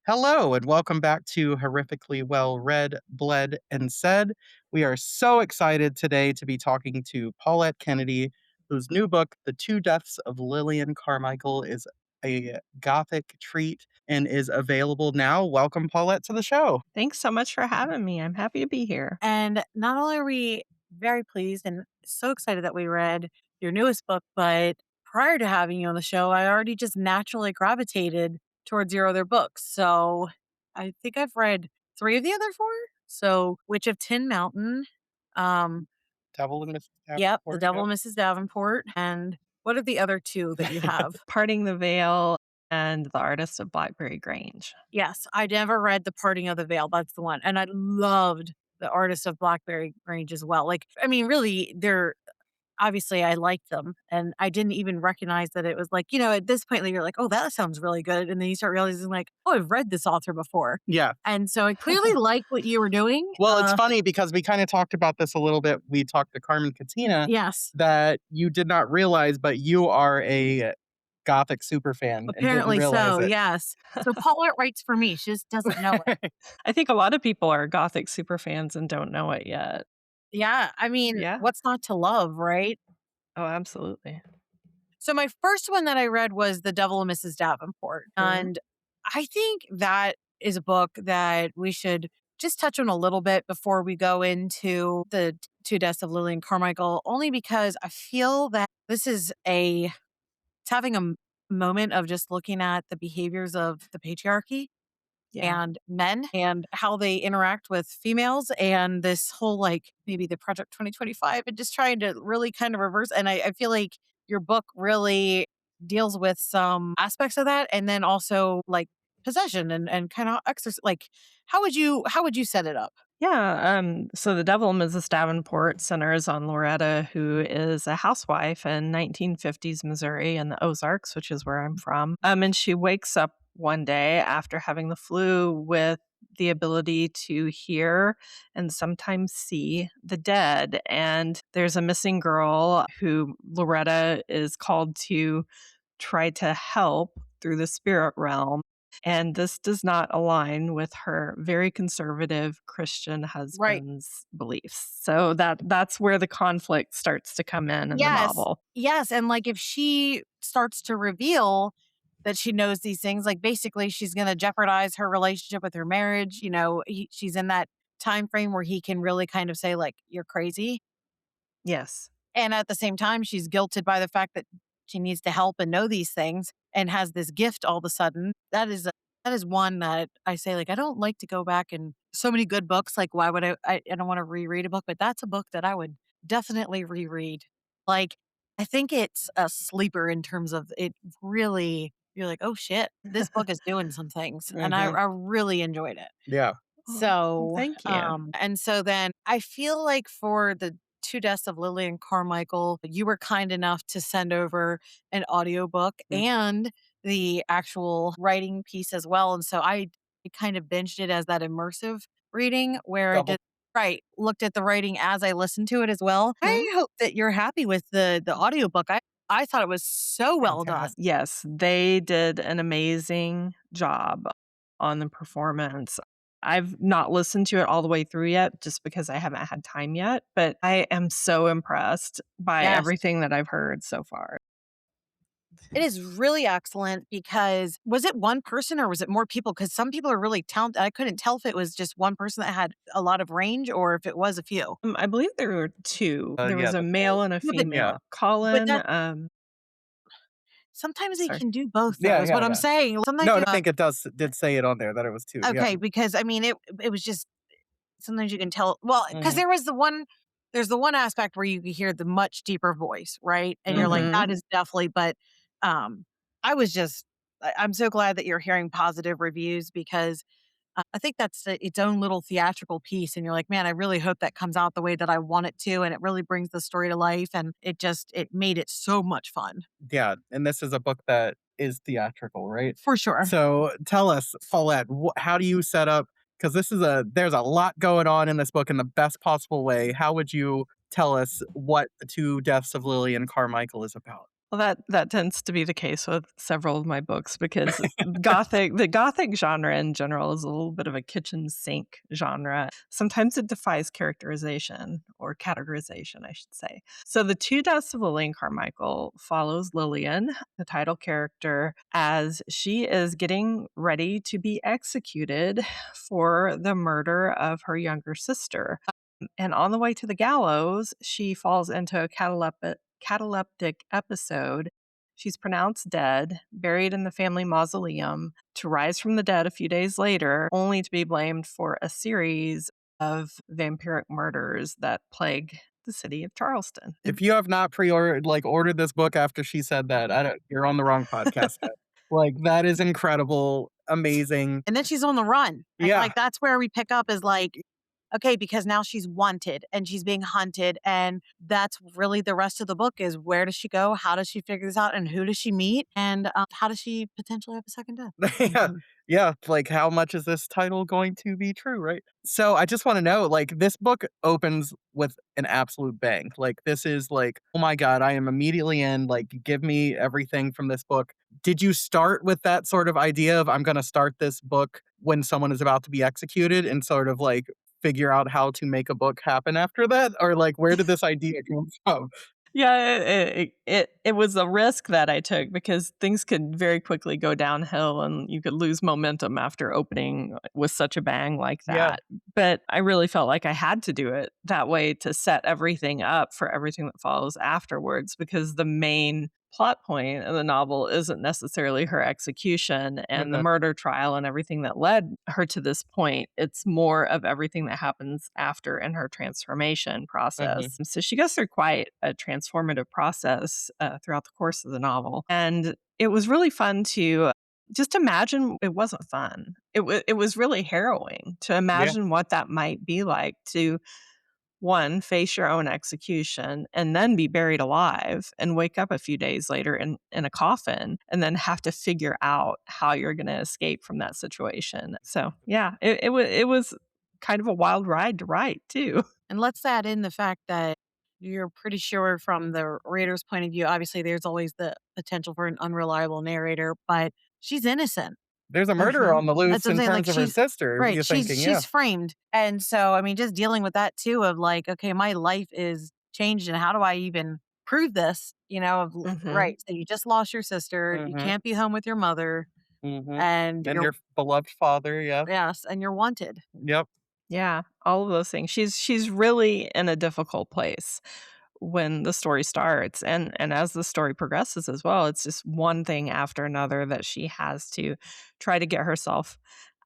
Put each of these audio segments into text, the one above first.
Hello, and welcome back to Horrifically Well Read, Bled, and Said. We are so excited today to be talking to Paulette Kennedy, whose new book, The Two Deaths of Lillian Carmichael, is a gothic treat and is available now. Welcome, Paulette, to the show. Thanks so much for having me. I'm happy to be here. And not only are we very pleased and so excited that we read your newest book, but prior to having you on the show, I already just naturally gravitated towards your other books. So I think I've read three of the other four. So Witch of Tin Mountain, um, Devil and Mrs. yep, The Davenport. Devil Yep. and Mrs. Davenport, and what are the other two that you have? Parting the Veil and The Artist of Blackberry Grange. Yes, I never read The Parting of the Veil. That's the one, and I loved The Artist of Blackberry Grange as well. Like, I mean, really, they're obviously, I liked them, and I didn't even recognize that it was like, at this point, like, you're like, "Oh, that sounds really good," and then you start realizing like, "Oh, I've read this author before." Yeah. And so I clearly like what you were doing. Well, it's funny because we kind of talked about this a little bit. We talked to Carmen Katina Yes, that you did not realize, but you are a Gothic super fan and didn't apparently realize so, it. yes. So Paulette writes for me, she just doesn't know it. I think a lot of people are Gothic superfans and don't know it yet. Yeah, I mean, Yeah. what's not to love, right? Oh, absolutely. So my first one that I read was The Devil and Mrs. Davenport, Mhm. and I think that is a book that we should just touch on a little bit before we go into the two deaths of Lillian Carmichael, only because I feel that this is it's having a moment of just looking at the behaviors of the patriarchy Yeah. and men and how they interact with females and this whole like maybe the Project 2025 and just trying to really kind of reverse. And I feel like your book really deals with some aspects of that and then also like possession and kind of exercise. Like how would you set it up? Yeah. So The Devil, Mrs. Davenport centers on Loretta, who is a housewife in 1950s Missouri in the Ozarks, which is where I'm from. And she wakes up one day after having the flu with the ability to hear and sometimes see the dead. And there's a missing girl who Loretta is called to try to help through the spirit realm. And this does not align with her very conservative Christian Right. husband's beliefs. So that's where the conflict starts to come in the Yes. novel. Yes. And like if she starts to reveal that she knows these things, like basically she's going to jeopardize her relationship with her marriage. She's in that time frame where he can really kind of say, like, you're crazy. Yes. And at the same time, she's guilted by the fact that she needs to help and know these things and has this gift all of a sudden. That is one that I say, like, I don't like to go back and so many good books. Like, why would I don't want to reread a book, but that's a book that I would definitely reread. Like, I think it's a sleeper in terms of it really, you're like, oh shit, this book is doing some things. And I, Mhm. I really enjoyed it. Yeah. Oh, So, thank you. and so then I feel like for the two deaths of Lillian Carmichael, you were kind enough to send over an audiobook Mm. and the actual writing piece as well. And so I kind of binged it as that immersive reading where I Double. did right, looked at the writing as I listened to it as well. Mhm. I hope that you're happy with the audiobook. I thought it was so well done. Fantastic. Yes, they did an amazing job on the performance. I've not listened to it all the way through yet just because I haven't had time yet, but I am so impressed by Yes. everything that I've heard so far. It is really excellent because was it one person or was it more people? Because some people are really talented. I couldn't tell if it was just one person that had a lot of range or if it was a few. I believe there were 2. There Yeah, was a the boy. male and a Yeah, but Yeah. female. but Colin, that sometimes they sorry. can do both though, Yeah, is yeah, what I'm yeah. saying. Sometimes No, I think it did say it on there that it was 2, yeah. okay, because I mean it was just sometimes you can tell well, because Mhm. there's the one aspect where you can hear the much deeper voice, right? And you're like, Mhm. that is definitely, but um I was just I'm so glad that you're hearing positive reviews because I think that's its own little theatrical piece, and you're like, "Man, I really hope that comes out the way that I want it to," and it really brings the story to life, and it made it so much fun. Yeah, and this is a book that is theatrical, right? For sure. So, tell us, Paulette, how do you set up? Because there's a lot going on in this book in the best possible way. How would you tell us what The Two Deaths of Lillian Carmichael is about? Well, that tends to be the case with several of my books because the gothic genre in general is a little bit of a kitchen sink genre. Sometimes it defies characterization or categorization, I should say. So the Two Deaths of Lillian Carmichael follows Lillian, the title character, as she is getting ready to be executed for the murder of her younger sister. And on the way to the gallows, she falls into a cataleptic episode. She's pronounced dead, buried in the family mausoleum, to rise from the dead a few days later, only to be blamed for a series of vampiric murders that plague the city of Charleston. If you have not pre-ordered like, ordered this book after she said that, I don't you're on the wrong podcast then. Like, that is incredible, amazing. And then she's on the run. And Yeah. like that's where we pick up is like, okay, because now she's wanted and she's being hunted. And that's really the rest of the book is where does she go? How does she figure this out? And who does she meet? And how does she potentially have a second death? Yeah. Mhm. Yeah, like, how much is this title going to be true, right? So, I just wanna know, like, this book opens with an absolute bang. Like, this is like, "Oh my god, I am immediately in, like, give me everything from this book." Did you start with that sort of idea of, "I'm gonna start this book when someone is about to be executed," and sort of, like, figure out how to make a book happen after that? Or, like, where did this idea come from? Yeah, it was a risk that I took because things could very quickly go downhill and you could lose momentum after opening with such a bang like Yeah. that. But I really felt like I had to do it that way to set everything up for everything that follows afterwards because the main plot point of the novel isn't necessarily her execution and the Mhm, murder trial and everything that led her to this point. It's more of everything that happens after in her transformation mhm. process. So she goes through quite a transformative process throughout the course of the novel. And it was really fun to just imagine it wasn't fun. It was really harrowing to Yeah. imagine what that might be like to one, face your own execution and then be buried alive and wake up a few days later in a coffin and then have to figure out how you're going to escape from that situation. So, yeah, it was kind of a wild ride to write, too. And let's add in the fact that you're pretty sure from the reader's point of view, obviously there's always the potential for an unreliable narrator, but she's innocent. There's a murderer Mhm. on the That's loose what I'm in saying, like, terms of her she's sister, right, you're thinking, yeah. she's framed, and so, I mean, just dealing with that too of, like, okay, my life is changed, and how do I even prove this? You know, of l Mhm. right, so you just lost your sister, you Mhm, can't be home with your mother, mhm. and And you're your beloved father, yeah. yes, and you're wanted. Yep. Yeah, all of those things. She's really in a difficult place when the story starts and as the story progresses as well. It's just one thing after another that she has to try to get herself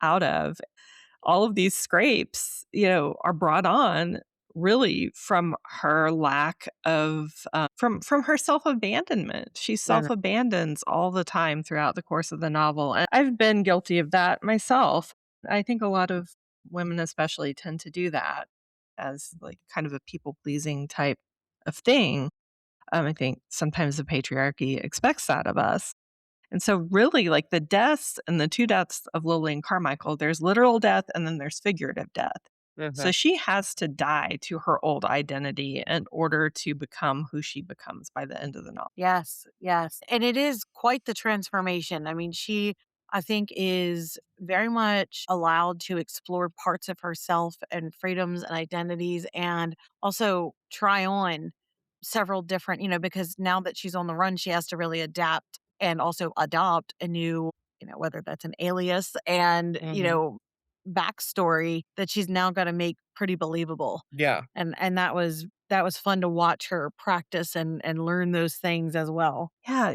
out of. All of these scrapes, are brought on really from her lack of from her self-abandonment. She And self-abandons all the time throughout the course of the novel, and I've been guilty of that myself. I think a lot of women especially tend to do that as, like, kind of a people-pleasing type of thing. I think sometimes the patriarchy expects that of us. And so really, like, the deaths and the 2 deaths of Lillian Carmichael, there's literal death and then there's figurative death. So Mhm. she has to die to her old identity in order to become who she becomes by the end of the novel. yes, yes, and it is quite the transformation. I mean, she, I think, is very much allowed to explore parts of herself and freedoms and identities, and also try on several different, because now that she's on the run, she has to really adapt and also adopt a new, whether that's an alias and, Mhm. backstory that she's now got to make pretty believable. Yeah. And that was fun to watch her practice and learn those things as well. Yeah,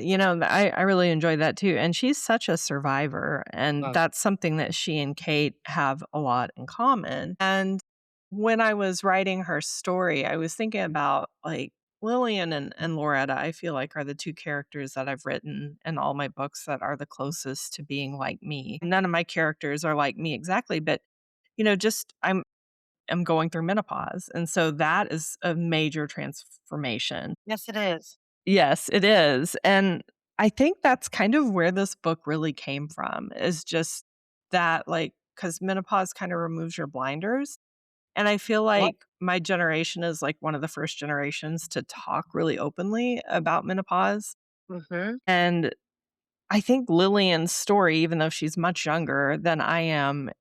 I really enjoy that too. And she's such a survivor. And Uh, that's something that she and Kate have a lot in common. And when I was writing her story, I was thinking about, like, Lillian and Loretta, I feel like are the two characters that I've written in all my books that are the closest to being like me. None of my characters are like me exactly, but just I'm going through menopause. And so that is a major transformation. Yes, it is. Yes, it is, and I think that's kind of where this book really came from, is just that, like, because menopause kinda removes your blinders, and I feel What? like my generation is, like, one of the first generations to talk really openly about menopause. Mhm. And I think Lillian's story, even though she's much younger than I am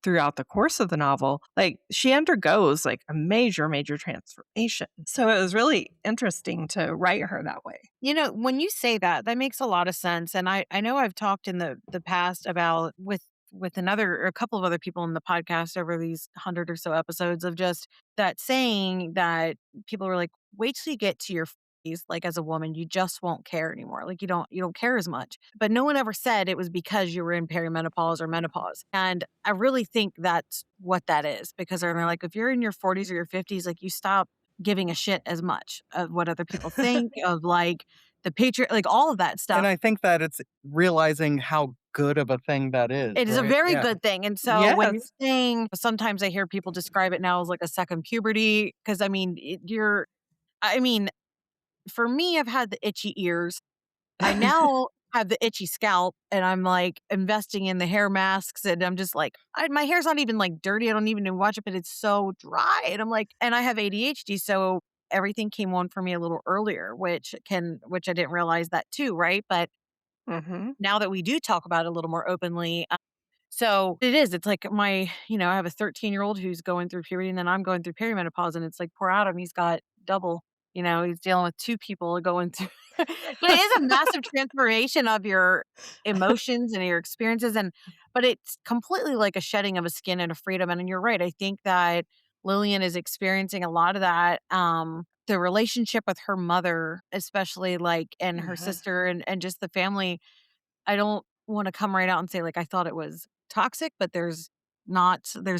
throughout the course of the novel, like, she undergoes, like, a major, major transformation. So it was really interesting to write her that way. When you say that, that makes a lot of sense. And I know I've talked in the past about with another or a couple of other people in the podcast over these 100 or so episodes of just that saying that people were like, wait till you get to your 40s, like as a woman, you just won't care anymore. Like you don't care as much. But no one ever said it was because you were in perimenopause or menopause. And I really think that's what that is because they're like, if you're in your 40s or your 50s, like you stop giving a shit as much of what other people think, of like the patriot, like all of that And stuff. I think that it's realizing how good of a thing that is, It is a right? very Yeah. good thing. And so when you're Yes, saying, sometimes I hear people describe it now as like a second puberty, because I mean, I mean, for me, I've had the itchy ears. I now have the itchy scalp and I'm like investing in the hair masks and I'm just like, my hair's not even like dirty. I don't even watch it, but it's so dry. And I'm like, and I have ADHD. So everything came on for me a little earlier, which I didn't realize that too. Right. But mhm. now that we do talk about it a little more openly, so it is. It's like I have a 13-year-old who's going through puberty and then I'm going through perimenopause. And it's like, poor Adam, he's got double, he's dealing with two people going through. But it is a massive transformation of your emotions and your experiences. But it's completely like a shedding of a skin and a freedom. And you're right. I think that Lillian is experiencing a lot of that. The relationship with her mother, especially like, and her Mhm. sister and just the family. I don't wanna come right out and say, like, I thought it was toxic, but there's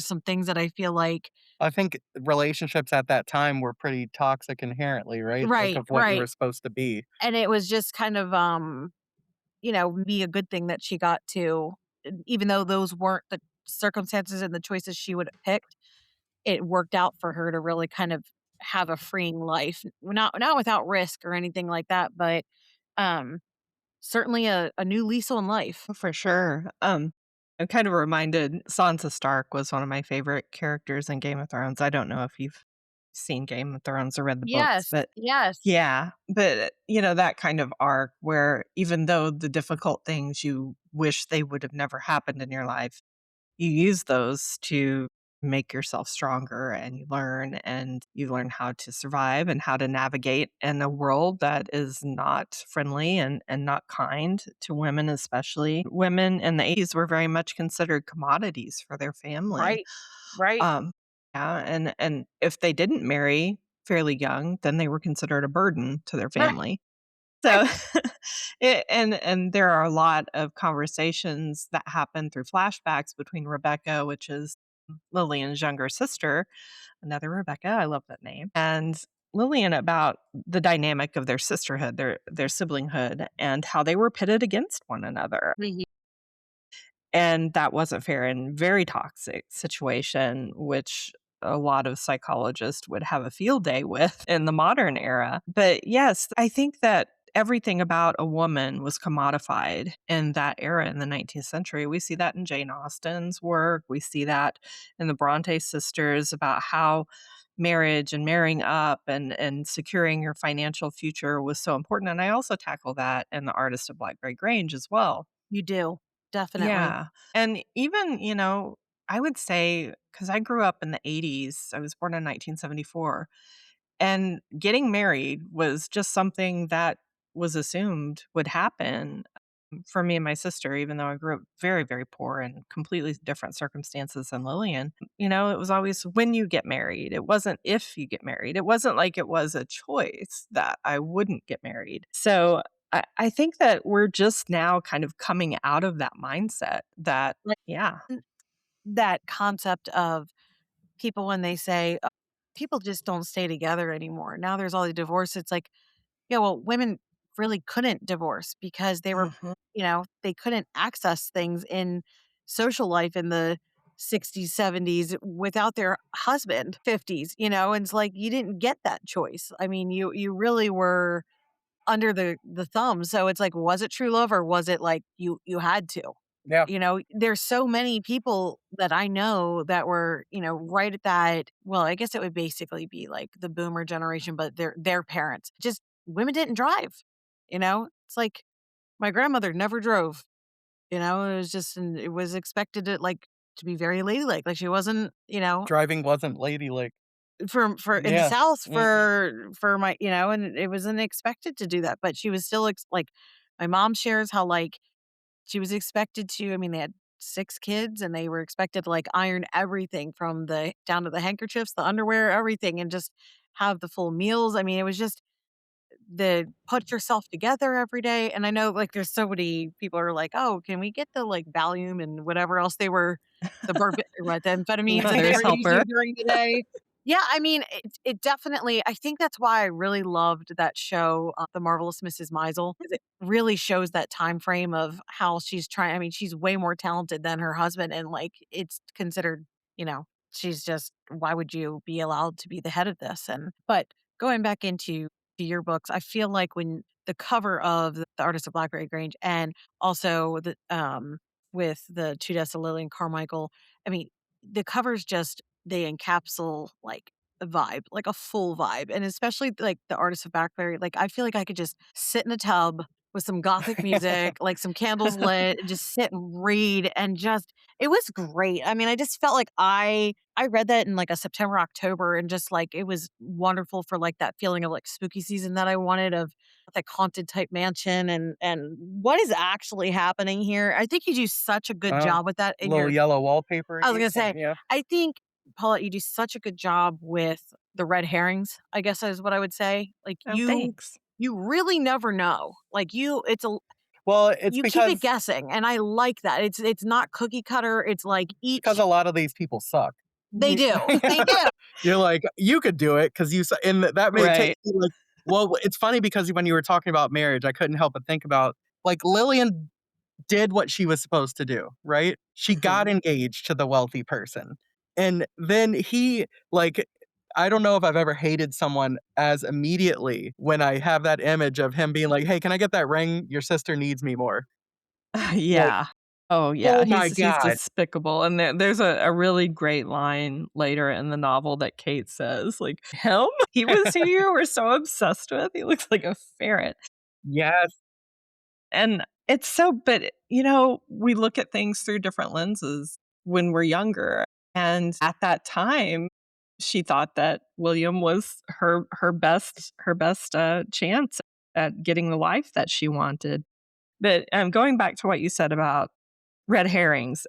some things that I feel like. I think relationships at that time were pretty toxic inherently, right? Like, Right, of what you right, were supposed to be. and it was just kind of, be a good thing that she got to even though those weren't the circumstances and the choices she would have picked, it worked out for her to really kind of have a freeing life. Not without risk or anything like that, but, um, certainly a new lease on life. For sure. I'm kind of reminded Sansa Stark was one of my favorite characters in Game of Thrones. I don't know if you've seen Game of Thrones or read the books, Yes, but yes. yeah, but, that kind of arc where even though the difficult things you wish they would have never happened in your life, you use those to make yourself stronger and you learn how to survive and how to navigate in a world that is not friendly and not kind to women, especially women in the 80s were very much considered commodities for their family. Right, right, um yeah, and if they didn't marry fairly young, then they were considered a burden to their right, family. right. So, and there are a lot of conversations that happen through flashbacks between Rebecca, which is Lillian's younger sister, another Rebecca, I love that name, and Lillian about the dynamic of their sisterhood, their siblinghood, and how they were pitted against one another. Mhm. And that wasn't fair and very toxic situation, which a lot of psychologists would have a field day with in the modern era. But yes, I think that everything about a woman was commodified in that era in the 19th century. We see that in Jane Austen's work. We see that in the Bronte sisters about how marriage and marrying up and securing your financial future was so important. And I also tackle that in The Artist of Blackberry Grange as well. You do, definitely. Yeah, and even, I would say because I grew up in the '80s, I was born in 1974, and getting married was just something that was assumed would happen for me and my sister, even though I grew up very, very poor and completely different circumstances than Lillian. It was always when you get married. It wasn't if you get married. It wasn't like it was a choice that I wouldn't get married. So I think that we're just now kind of coming out of that mindset that, Like, yeah. n that concept of people when they say, people just don't stay together anymore." Now there's all the divorce, it's like, yeah, well, women really couldn't divorce because Mhm. they couldn't access things in social life in the 60s, 70s without their husband, 50s, and it's like you didn't get that choice. I mean, you really were under the thumb. So it's like, was it true love or was it like you had to? Yeah. There's so many people that I know that were, right at that. Well, I guess it would basically be like the boomer generation, but their parents. Just women didn't drive, you know? It's like my grandmother never drove, it was just and it was expected to, like, to be very ladylike, like, she wasn't, Driving wasn't ladylike. for in the Yeah. South Mm-mm. for my and it wasn't expected to do that, but she was still like, my mom shares how, like, she was expected to I mean, they had 6 kids, and they were expected to, like, iron everything from the down to the handkerchiefs, the underwear, everything, and just have the full meals. I mean, it was just the put yourself together every day, and I know, like, there's so many people are like, "Oh, can we get the, like, Valium and whatever else they were the amphetamines that they Mother's were helper. using during the day." Yeah, I mean, it definitely I think that's why I really loved that show, The Marvelous Mrs. Maisel, 'cause it really shows that time frame of how she's trying I mean, she's way more talented than her husband, and, like, it's considered, she's just why would you be allowed to be the head of this? And but going back into to your books, I feel like when the cover of The Artist of Blackberry Grange and also with the Two Deaths of Lillian Carmichael, I mean, the covers just they encapsulate, like, a vibe, like a full vibe, and especially, like, The Artist of Blackberry, like, I feel like I could just sit in a tub with some gothic music, like, some candles lit, and just sit and read, and just it was great. I mean, I just felt like I read that in, like, a September, October, and just, like, it was wonderful for, like, that feeling of, like, spooky season that I wanted of, like, haunted type mansion and what is actually happening here. I think you do such a good Oh, job with that in little your yellow wallpaper I was again. gonna say, Yeah. I think, Paulette, you do such a good job with the red herrings, I guess is what I would say. Like, Oh, thanks. you really never know. Like, Well, it's you keep it because guessing, and I like that. It's not cookie cutter, it's like because each a lot of these people suck. they do, they do. You're like, "You could do it because and that may take Right. you, like well, it's funny because when you were talking about marriage, I couldn't help but think about, like, Lillian did what she was supposed to do, right? She got Mhm. engaged to the wealthy person, and then like, I don't know if I've ever hated someone as immediately when I have that image of him being like, "Hey, can I get that ring? Your sister needs me more." Like, Yeah. Oh, yeah, oh my he's god. despicable, and there's a really great line later in the novel that Kate says, like, "Him? He was who you were so obsessed with? He looks like a ferret." Yes. And it's so but, we look at things through different lenses when we're younger, and at that time, she thought that William was her best chance at getting the life that she wanted. But, going back to what you said about red herrings,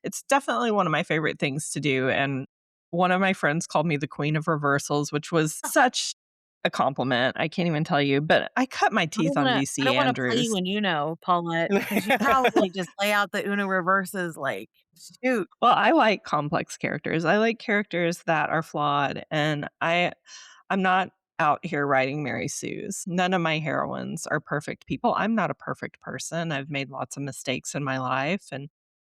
it's definitely one of my favorite things to do, and one of my friends called me the queen of reversals, which was such a compliment, I can't even tell you, but I cut my teeth on I VC don't wanna play you Andrews. when Paulette, because you probably just lay out the Uno reverses like, shoot. Well, I like complex characters. I like characters that are flawed, and I'm not out here writing Mary Sue's. None of my heroines are perfect people. I'm not a perfect person. I've made lots of mistakes in my life, and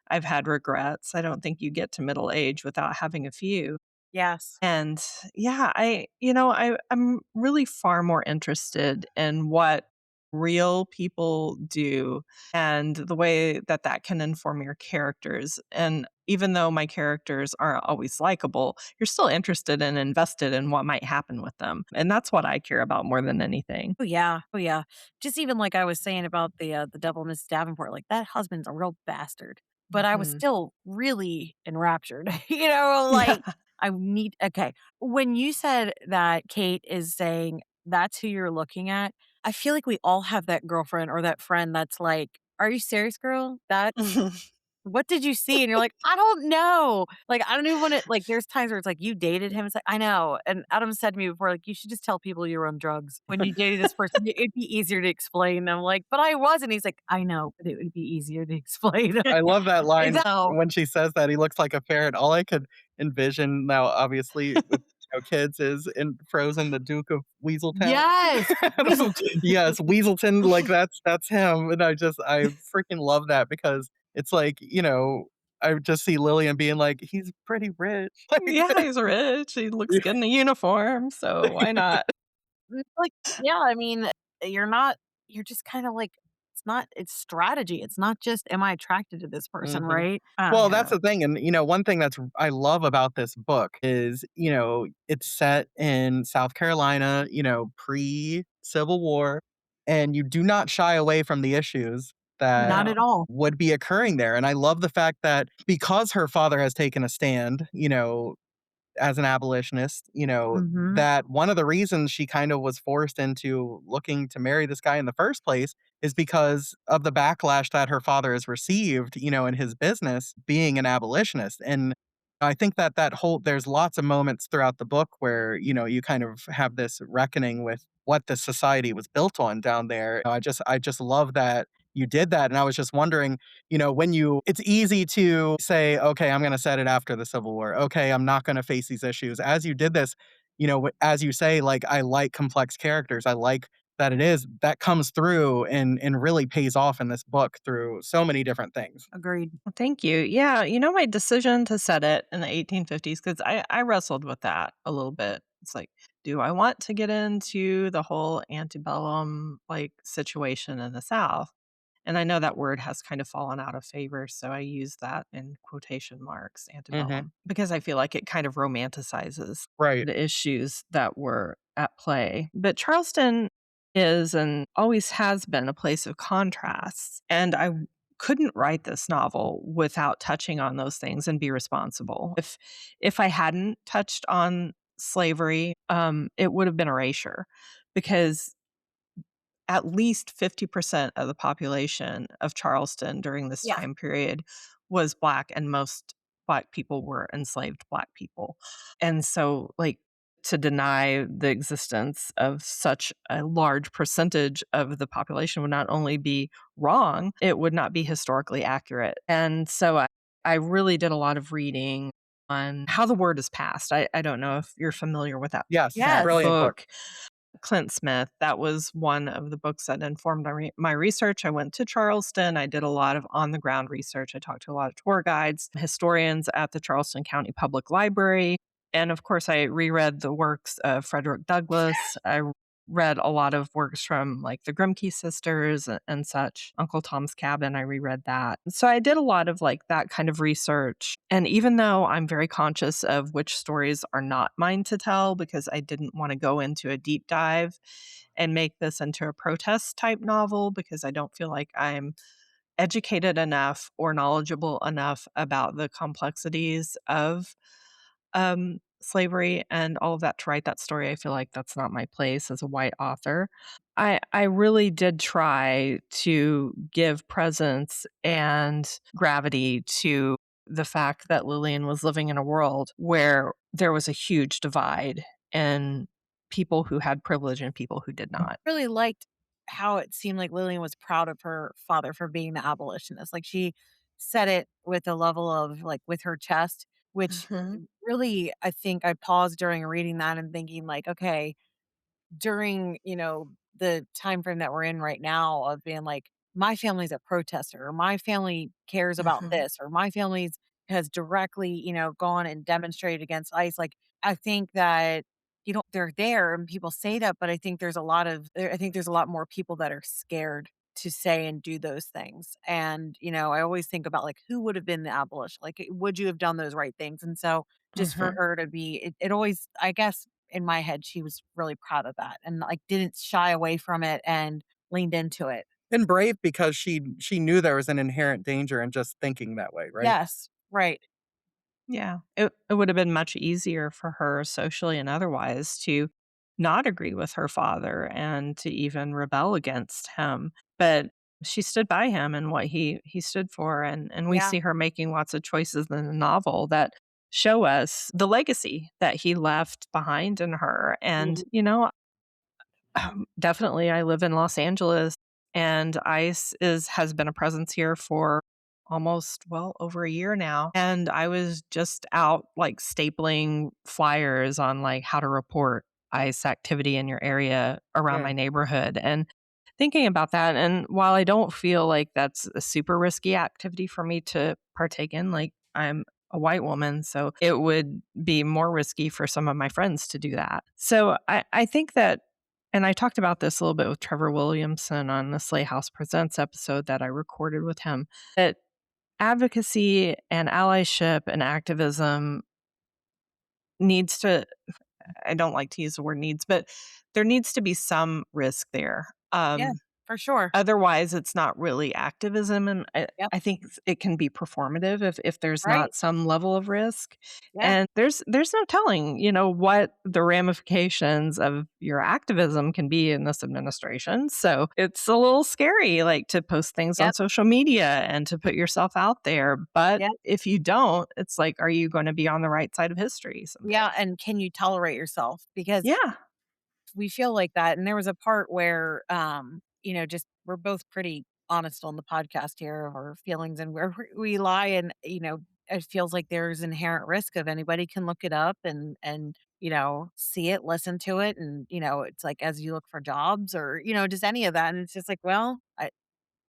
I've had regrets. I don't think you get to middle age without having a few. Yes. And yeah, I'm really far more interested in what real people do and the way that that can inform your characters. And even though my characters aren't always likable, you're still interested and invested in what might happen with them. And that's what I care about more than anything. Oh, yeah. Oh, yeah. Just even like I was saying about the Devil Miss Davenport, like, that husband's a real bastard, but I was Mhm. still really enraptured, like, Yeah. I need okay. When you said that Kate is saying that's who you're looking at, I feel like we all have that girlfriend or that friend that's like, "Are you serious, girl? That's what did you see?" And you're like, "I don't know." Like, I don't even wanna like, there's times where it's like, "You dated him?" It's like, "I know." And Adam said to me before, like, "You should just tell people you were on drugs when you dated this person. It'd be easier to explain." And I'm like, "But I wasn't." He's like, "I know, but it would be easier to explain." I love that line Exactly. when she says that he looks like a ferret. All I could envision now, obviously, with kids is in Frozen, the Duke of Weaseltown. Yes. Weasel Yes, Weaselton, like, that's him, and I freaking love that because it's like, I just see Lillian being like, "He's pretty rich." Yeah, he's rich. He looks good in a uniform, so why not? It's like, yeah, I mean, you're not you're just kinda like it's strategy. It's not just, "Am I attracted to this person?" Mhm. Right? Well, that's Yeah. the thing, and, one thing I love about this book is, it's set in South Carolina, pre-Civil War. and you do not shy away from the issues that Not at No. all. would be occurring there. And I love the fact that because her father has taken a stand, as an abolitionist, Mhm. that one of the reasons she kind of was forced into looking to marry this guy in the first place is because of the backlash that her father has received, in his business being an abolitionist. And I think that there's lots of moments throughout the book where, you kind of have this reckoning with what the society was built on down there. I just love that you did that. And I was just wondering, it's easy to say, okay, I'm going to set it after the Civil War. Okay, I'm not going to face these issues. As you did this, as you say, like, I like complex characters. I like that that comes through and really pays off in this book through so many different things. Agreed. Well, thank you. Yeah, my decision to set it in the 1850s, because I wrestled with that a little bit. It's like, do I want to get into the whole antebellum like situation in the South? And I know that word has kind of fallen out of favor, so I use that in quotation marks, Hmm. antebellum, because I feel like it kind of romanticizes Right. the issues that were at play. But Charleston is and always has been a place of contrasts. And I couldn't write this novel without touching on those things and be responsible. If I hadn't touched on slavery, it would have been erasure, because at least 50% of the population of Charleston during this Yeah. time period was Black, and most Black people were enslaved Black people. And so, like, to deny the existence of such a large percentage of the population would not only be wrong, it would not be historically accurate. And so I really did a lot of reading on how the word is passed. I don't know if you're familiar with Yes. that Yes. Brilliant book. book. Clint Smith, that was one of the books that informed my research. I went to Charleston. I did a lot of on the ground research. I talked to a lot of tour guides, historians at the Charleston County Public Library. And of course, I reread the works of Frederick Douglass. I read a lot of works from like the Grimke sisters and such. Uncle Tom's Cabin, I reread that. So I did a lot of like that kind of research. And even though I'm very conscious of which stories are not mine to tell, because I didn't want to go into a deep dive and make this into a protest type novel, because I don't feel like I'm educated enough or knowledgeable enough about the complexities of slavery and all of that to write that story. I feel like that's not my place as a white author. I really did try to give presence and gravity to the fact that Lillian was living in a world where there was a huge divide in people who had privilege and people who did not. Really liked how it seemed like Lillian was proud of her father for being the abolitionist. Like, she said it with a level of, like, with her chest, which Mhm, really, I think I paused during reading that and thinking, like, okay, during, the time frame that we're in right now of being like, my family's a protester, or my family cares about mhm, this, or my family's has directly, gone and demonstrated against ICE. Like, I think that, they're there and people say that, but I think there's a lot more people that are scared to say and do those things. And, I always think about, like, who would have been the abolition? Like, would you have done those right things? And so just for mhm. her to be, it always, I guess, in my head, she was really proud of that and, like, didn't shy away from it and leaned into it. And brave because she knew there was an inherent danger in just thinking that way, right? Yes, right. Yeah, it would have been much easier for her socially and otherwise to not agree with her father and to even rebel against him, but she stood by him and what he stood for, and we Yeah. see her making lots of choices in the novel that show us the legacy that he left behind in her. And, Mhm. definitely, I live in Los Angeles, and ICE is has been a presence here for almost, well, over a year now, and I was just out, like, stapling flyers on, like, how to report ICE activity in your area around Yeah. my neighborhood, and thinking about that, and while I don't feel like that's a super risky activity for me to partake in, like, I'm a white woman, so it would be more risky for some of my friends to do that. So I think that, and I talked about this a little bit with Trevor Williamson on the Slay House Presents episode that I recorded with him, that advocacy and allyship and activism needs to, I don't like to use the word needs, but there needs to be some risk there. Yeah, Um, for sure. Otherwise, it's not really activism, and Yep. I think it can be performative if there's Right. not some level of risk, Yeah. and there's no telling, what the ramifications of your activism can be in this administration, so it's a little scary, like, to post things on Yep. social media and to put yourself out there, but Yep. if you don't, it's like, are you gonna be on the right side of history someday? Yeah. And can you tolerate yourself? Because Yeah. we feel like that. And there was a part where, just we're both pretty honest on the podcast here of our feelings and where we lie. And, it feels like there's inherent risk of anybody can look it up and, see it, listen to it. And, it's like as you look for jobs or, just any of that. And it's just like, well,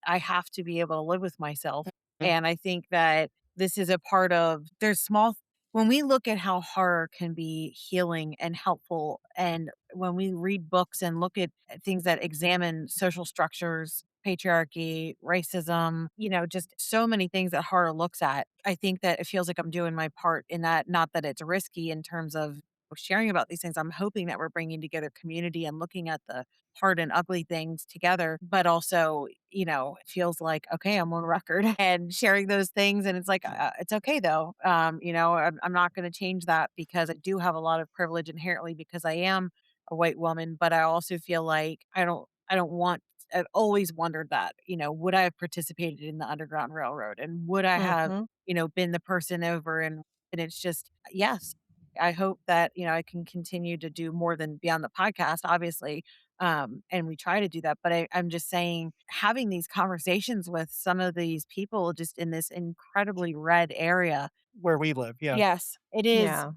I have to be able to live with myself. And I think that this is a part of there's small when we look at how horror can be healing and helpful, and when we read books and look at things that examine social structures, patriarchy, racism, just so many things that horror looks at, I think that it feels like I'm doing my part in that. Not that it's risky in terms of sharing about these things. I'm hoping that we're bringing together community and looking at the hard and ugly things together, but also, it feels like, okay, I'm on record and sharing those things. And it's like, it's okay though. I'm not going to change that because I do have a lot of privilege inherently because I am a white woman, but I also feel like I don't want, I've always wondered that, would I have participated in the Underground Railroad and would I have, Mhm. been the person over and it's just, yes. I hope that, I can continue to do more than be on the podcast, obviously, and we try to do that. But I'm just saying, having these conversations with some of these people just in this incredibly red area. Where we live, yeah. Yes, it is. Yeah.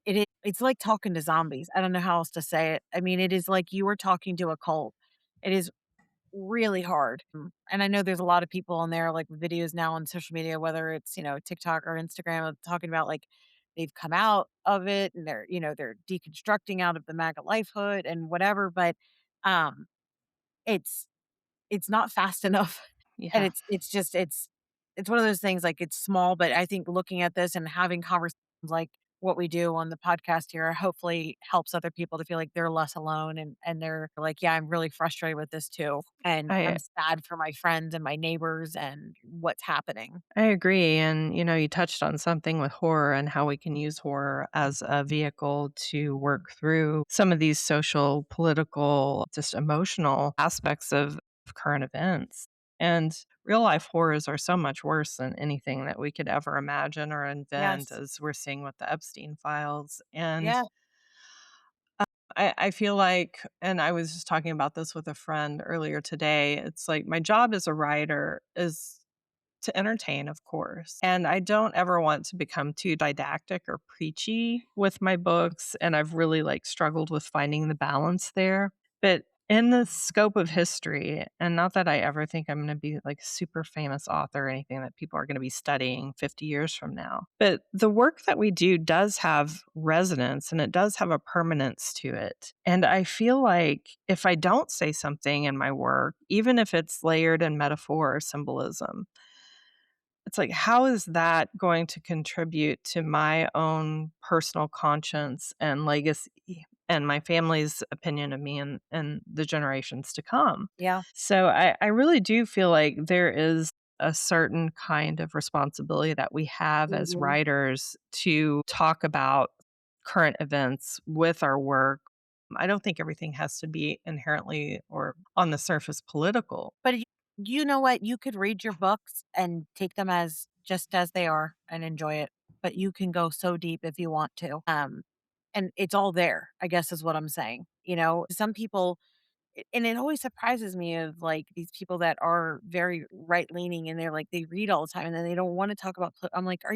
It is. It's like talking to zombies. I don't know how else to say it. I mean, it is like you were talking to a cult. It is really hard. And I know there's a lot of people on there, like videos now on social media, whether it's, TikTok or Instagram, of talking about like they've come out of it and they're deconstructing out of the MAGA lifehood and whatever. But um it's it's not fast enough. And Yeah. it's one of those things, like, it's small, but I think looking at this and having conversations like what we do on the podcast here hopefully helps other people to feel like they're less alone and they're like, "Yeah, I'm really frustrated with this too, and I I'm sad for my friends and my neighbors and what's happening." I agree. And, you touched on something with horror and how we can use horror as a vehicle to work through some of these social, political, just emotional aspects of current events. And real life horrors are so much worse than anything that we could ever imagine or invent, Yes. as we're seeing with the Epstein files. And Yeah. I feel like, and I was just talking about this with a friend earlier today, it's like my job as a writer is to entertain, of course. And I don't ever want to become too didactic or preachy with my books, and I've really, like, struggled with finding the balance there. But in the scope of history, and not that I ever think I'm gonna be, like, super famous author or anything that people are gonna be studying 50 years from now, but the work that we do does have resonance, and it does have a permanence to it. And I feel like if I don't say something in my work, even if it's layered in metaphor or symbolism, it's like, how is that going to contribute to my own personal conscience and legacy and my family's opinion of me and the generations to come? Yeah. So I really do feel like there is a certain kind of responsibility that we have as Mhm. writers to talk about current events with our work. I don't think everything has to be inherently or on the surface political. But you know what? You could read your books and take them as just as they are and enjoy it, but you can go so deep if you want to. And it's all there, I guess is what I'm saying. Some people and it always surprises me of like these people that are very right leaning and they're like they read all the time and then they don't want to talk about I'm like, are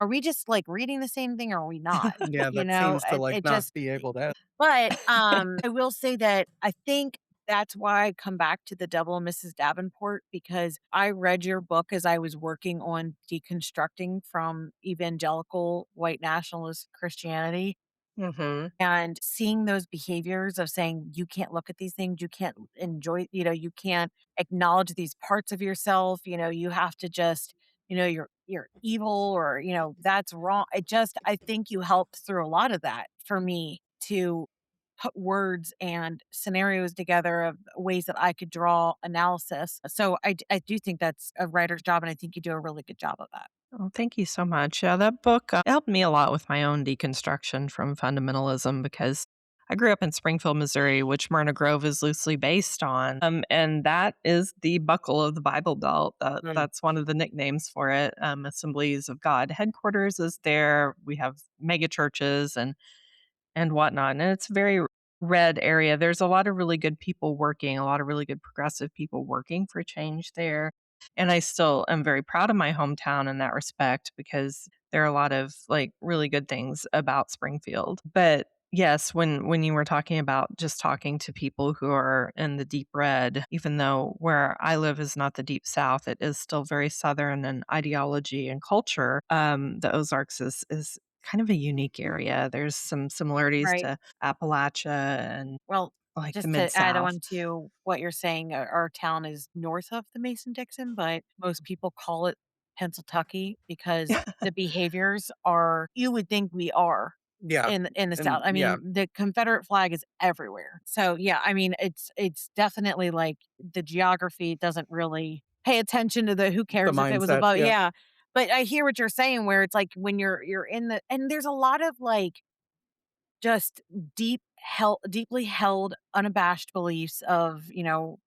we just like reading the same thing or are we not? Yeah, that seems to, like, It not just be able to. but, I will say that I think that's why I come back to The Devil and Mrs. Davenport because I read your book as I was working on deconstructing from evangelical white nationalist Christianity Mhm. and seeing those behaviors of saying, "You can't look at these things, you can't enjoy you can't acknowledge these parts of yourself, you have to just, you're evil or, that's wrong." I think you helped through a lot of that for me to put words and scenarios together of ways that I could draw analysis. So I do think that's a writer's job, and I think you do a really good job of that. Oh, thank you so much. Yeah, that book helped me a lot with my own deconstruction from fundamentalism because I grew up in Springfield, Missouri, which Myrna Grove is loosely based on. And that is the buckle of the Bible Belt. Mm. That's one of the nicknames for it. Assemblies of God headquarters is there. We have mega churches and whatnot. And it's a very red area. There's a lot of really good people working, a lot of really good progressive people working for change there. And I still am very proud of my hometown in that respect because there are a lot of like really good things about Springfield. But yes, when you were talking about just talking to people who are in the deep red, even though where I live is not the deep south, it is still very southern in ideology and culture. The Ozarks is kind of a unique area. There's some similarities Right. to Appalachia and Well, like the just Mid to add South. on to what you're saying, our town is north of the Mason Dixon, but most people call it Pennsylvania because the behaviors are you would think we are Yeah, in the South. and I yeah, mean, the Confederate flag is everywhere. So yeah, I mean, it's definitely like the geography doesn't really pay attention to the who the cares if it was mindset, above. yeah. Yeah. But I hear what you're saying where it's like when you're in the and there's a lot of like just deeply held, unabashed beliefs of,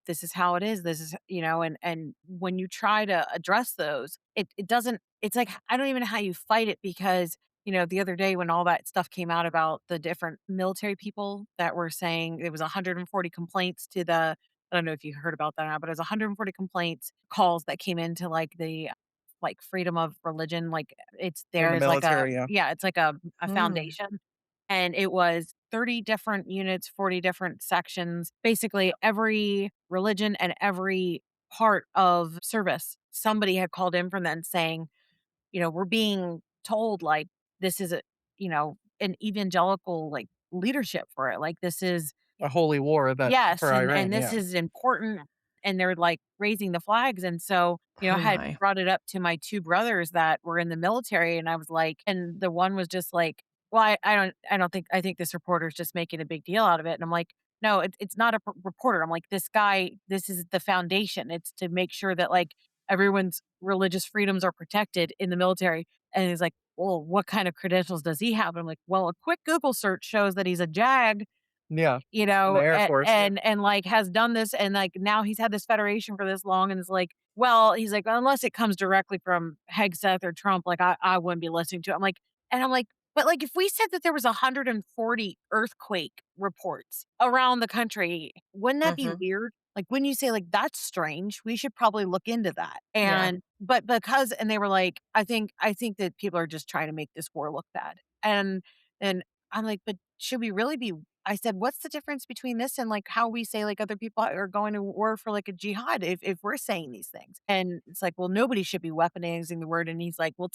this is how it is, this is and when you try to address those, it doesn't it's like, I don't even know how you fight it because, the other day when all that stuff came out about the different military people that were saying it was 140 complaints to the I don't know if you heard about that or not, but it was 140 complaints calls that came into, like, the, like, freedom of religion, like, it's In there the is like a military, yeah. yeah, it's like a Mm, foundation and it was 30 different units, 40 different sections, basically every religion and every part of service. Somebody had called in from them saying, we're being told like this is an evangelical like leadership for it. Like this is A holy war that yes, for and Iran, this yeah. is important, and they're, like, raising the flags, and so, I oh had my. brought it up to my 2 brothers that were in the military, and I was like and the one was just like, "Well, I don't think I think this reporter's just making a big deal out of it," and I'm like, "No, it's not a reporter." I'm like, "This guy this is the foundation. It's to make sure that, like, everyone's religious freedoms are protected in the military," and he's like, "Well, what kind of credentials does he have?" I'm like, "Well, a quick Google search shows that he's a JAG Yeah, in the Air Force, yeah. and, like, has done this and, like, now he's had this federation for this long and it's like, well, he's like, "Unless it comes directly from Hegseth or Trump, like, I wouldn't be listening to it." I'm like, "But, like, if we said that there was 140 earthquake reports around the country, wouldn't that be Mhm. weird? Like, wouldn't you say, like, that's strange? We should probably look into that." Yeah. But because and they were like, "I think that people are just trying to make this war look bad." And I'm like, "But should we really be I said, "What's the difference between this and, like, how we say, like, other people are going to war for, like, a jihad if we're saying these things?" And it's like, "Well, nobody should be weaponizing the word," and he's like, "Well,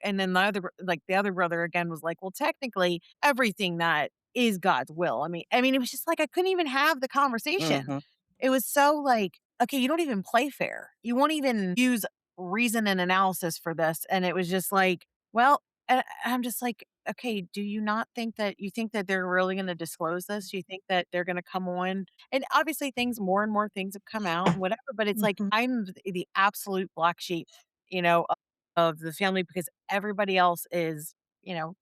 and then the other brother again was like, "Well, technically, everything that is God's will." I mean, it was just like I couldn't even have the conversation. Mhm. It was so like, "Okay, you don't even play fair. You won't even use reason and analysis for this," and it was just like, well and I'm just like, "Okay, do you not think that you think that they're really gonna disclose this? Do you think that they're gonna come on?" And obviously more and more things have come out and whatever, but it's like Mhm. I'm the absolute black sheep, of the family because everybody else is,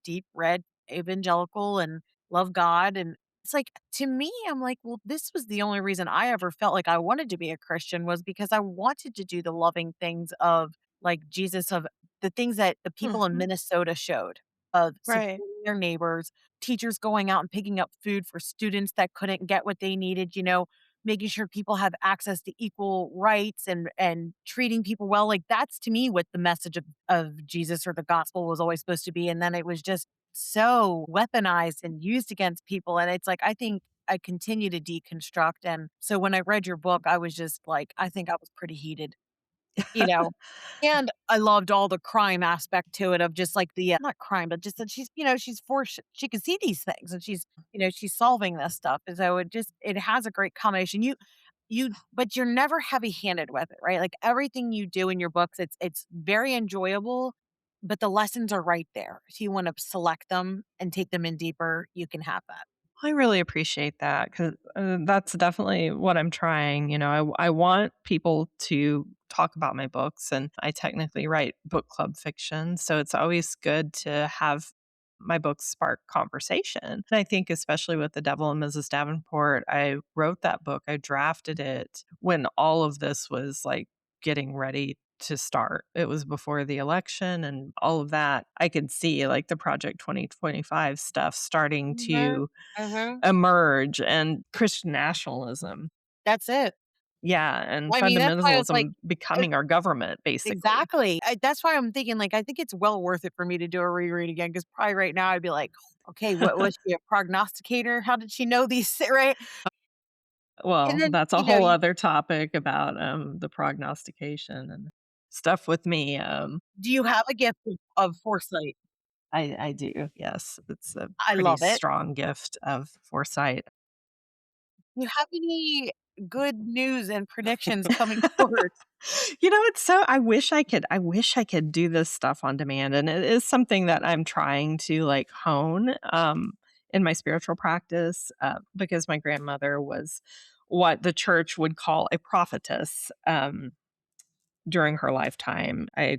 deep red evangelical and love God, and it's like, to me, I'm like, "Well, this was the only reason I ever felt like I wanted to be a Christian was because I wanted to do the loving things of, like, Jesus, of the things that the people in Mhm. Minnesota showed of Right. supporting their neighbors, teachers going out and picking up food for students that couldn't get what they needed, making sure people have access to equal rights and treating people well. Like that's to me what the message of Jesus or the gospel was always supposed to be. And then it was just so weaponized and used against people. And it's like I think I continue to deconstruct. And so when I read your book, I was just like, I think I was pretty heated. You know? And I loved all the crime aspect to it of just like the not crime, but just that she's forced she can see these things and she's solving this stuff. And so it has a great combination. But you're never heavy-handed with it, right? Like everything you do in your books, it's very enjoyable, but the lessons are right there. If you want to select them and take them in deeper, you can have that. I really appreciate that, 'cause, that's definitely what I'm trying. I want people to talk about my books, and I technically write book club fiction, so it's always good to have my books spark conversation. And I think especially with The Devil and Mrs. Davenport, I wrote that book, I drafted it when all of this was, like, getting ready to start. It was before the election and all of that. I could see, like, the Project 2025 stuff starting Mhm. to Mhm. emerge, and Christian nationalism. That's it. Yeah, and Well, I mean, that's why I was like, fundamentalism becoming our government, basically. exactly. That's why I'm thinking, like, I think it's well worth it for me to do a reread again. Because probably right now I'd be like, "Okay, what was she, a prognosticator? How did she know these?" Right? And Well, then, that's a whole other topic about, the prognostication and stuff with me. do you have a gift of foresight? I do, yes. It's a I pretty love it. strong gift of foresight. Do you have any good news and predictions coming forward? It's so I wish I could do this stuff on demand, and it is something that I'm trying to, like, hone, in my spiritual practice, because my grandmother was what the church would call a prophetess, during her lifetime. I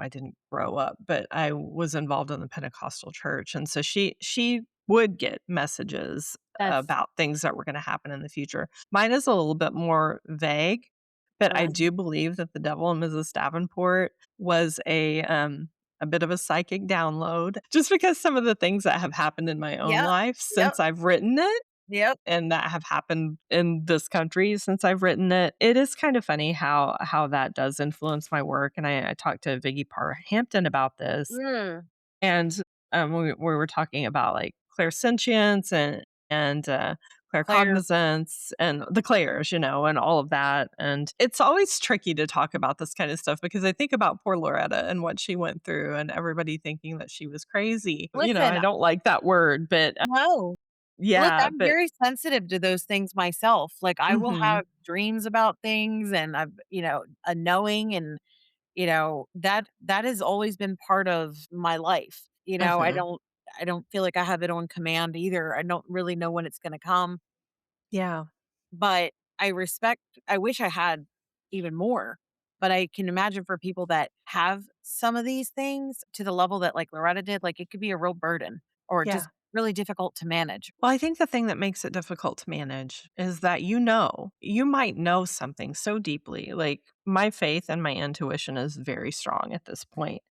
didn't grow up, but I was involved in the Pentecostal church, and so she would get messages That's about things that were gonna happen in the future. Mine is a little bit more vague, but I uh, do believe that The Devil and Mrs. Davenport was a bit of a psychic download, just because some of the things that have happened in my own yep, life yep, since I've written it yep. and that have happened in this country since I've written it. It is kind of funny how that does influence my work, and I talked to Viggy Parhampton about this, Mm, and, we were talking about, like, clairsentience and Claire, claircognizance and the clairs, and all of that, and it's always tricky to talk about this kind of stuff because I think about poor Loretta and what she went through and everybody thinking that she was crazy. listen, I don't like that word, but, no. Look, yeah, I'm but very sensitive to those things myself. Like, I will Mhm. have dreams about things and a knowing and, that has always been part of my life. Mhm. I don't feel like I have it on command either. I don't really know when it's gonna come, Yeah. but I wish I had even more. But I can imagine for people that have some of these things to the level that, like, Loretta did, like, it could be a real burden or just Yeah. really difficult to manage. Well, I think the thing that makes it difficult to manage is that you might know something so deeply. Like, my faith and my intuition is very strong at this point.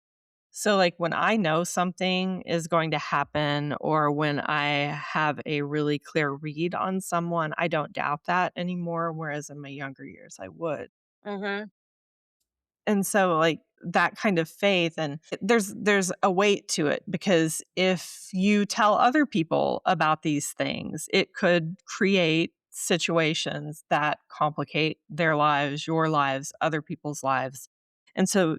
So, like, when I know something is going to happen or when I have a really clear read on someone, I don't doubt that anymore, whereas in my younger years, I would. Mhm. And so, like, that kind of faith and there's a weight to it because if you tell other people about these things, it could create situations that complicate their lives, your lives, other people's lives. And so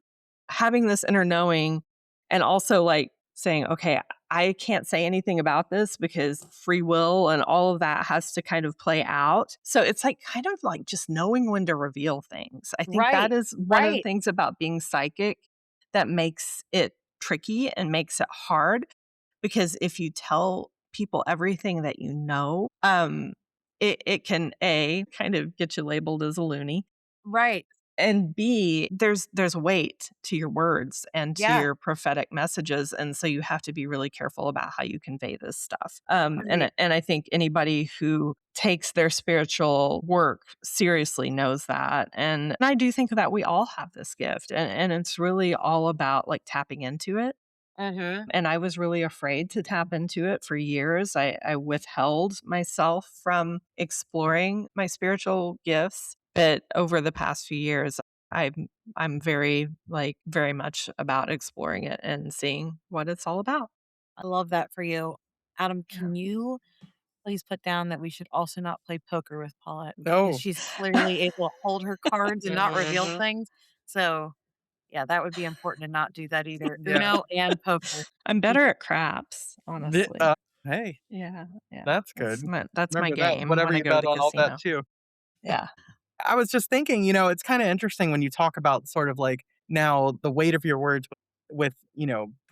having this inner knowing and also, like, saying, "Okay, I can't say anything about this because free will and all of that has to kind of play out." So it's like kind of like just knowing when to reveal things. I think that Right, is one of the right, things about being psychic that makes it tricky and makes it hard because if you tell people everything that you know, it can A, kind of get you labeled as a loony, right. and B, there's weight to your words and to Yeah, your prophetic messages, and so you have to be really careful about how you convey this stuff. right. And I think anybody who takes their spiritual work seriously knows that, and I do think that we all have this gift, and it's really all about, like, tapping into it, Mhm. and I was really afraid to tap into it for years. I withheld myself from exploring my spiritual gifts, but over the past few years, I'm I'm very, like, very much about exploring it and seeing what it's all about. I love that for you. Adam, Yeah. can you please put down that we should also not play poker with Paulette because No. she's clearly able to hold her cards and not reveal Mhm. things. So, yeah, that would be important to not do that either. Yeah. Uno and poker. I'm We better at craps, The honestly. hey, Yeah, yeah. that's good. That's my Remember that. game Whatever when I you go to bet the on, I'll bet casino. too. Yeah. I was just thinking, it's kinda interesting when you talk about sort of like now the weight of your words with,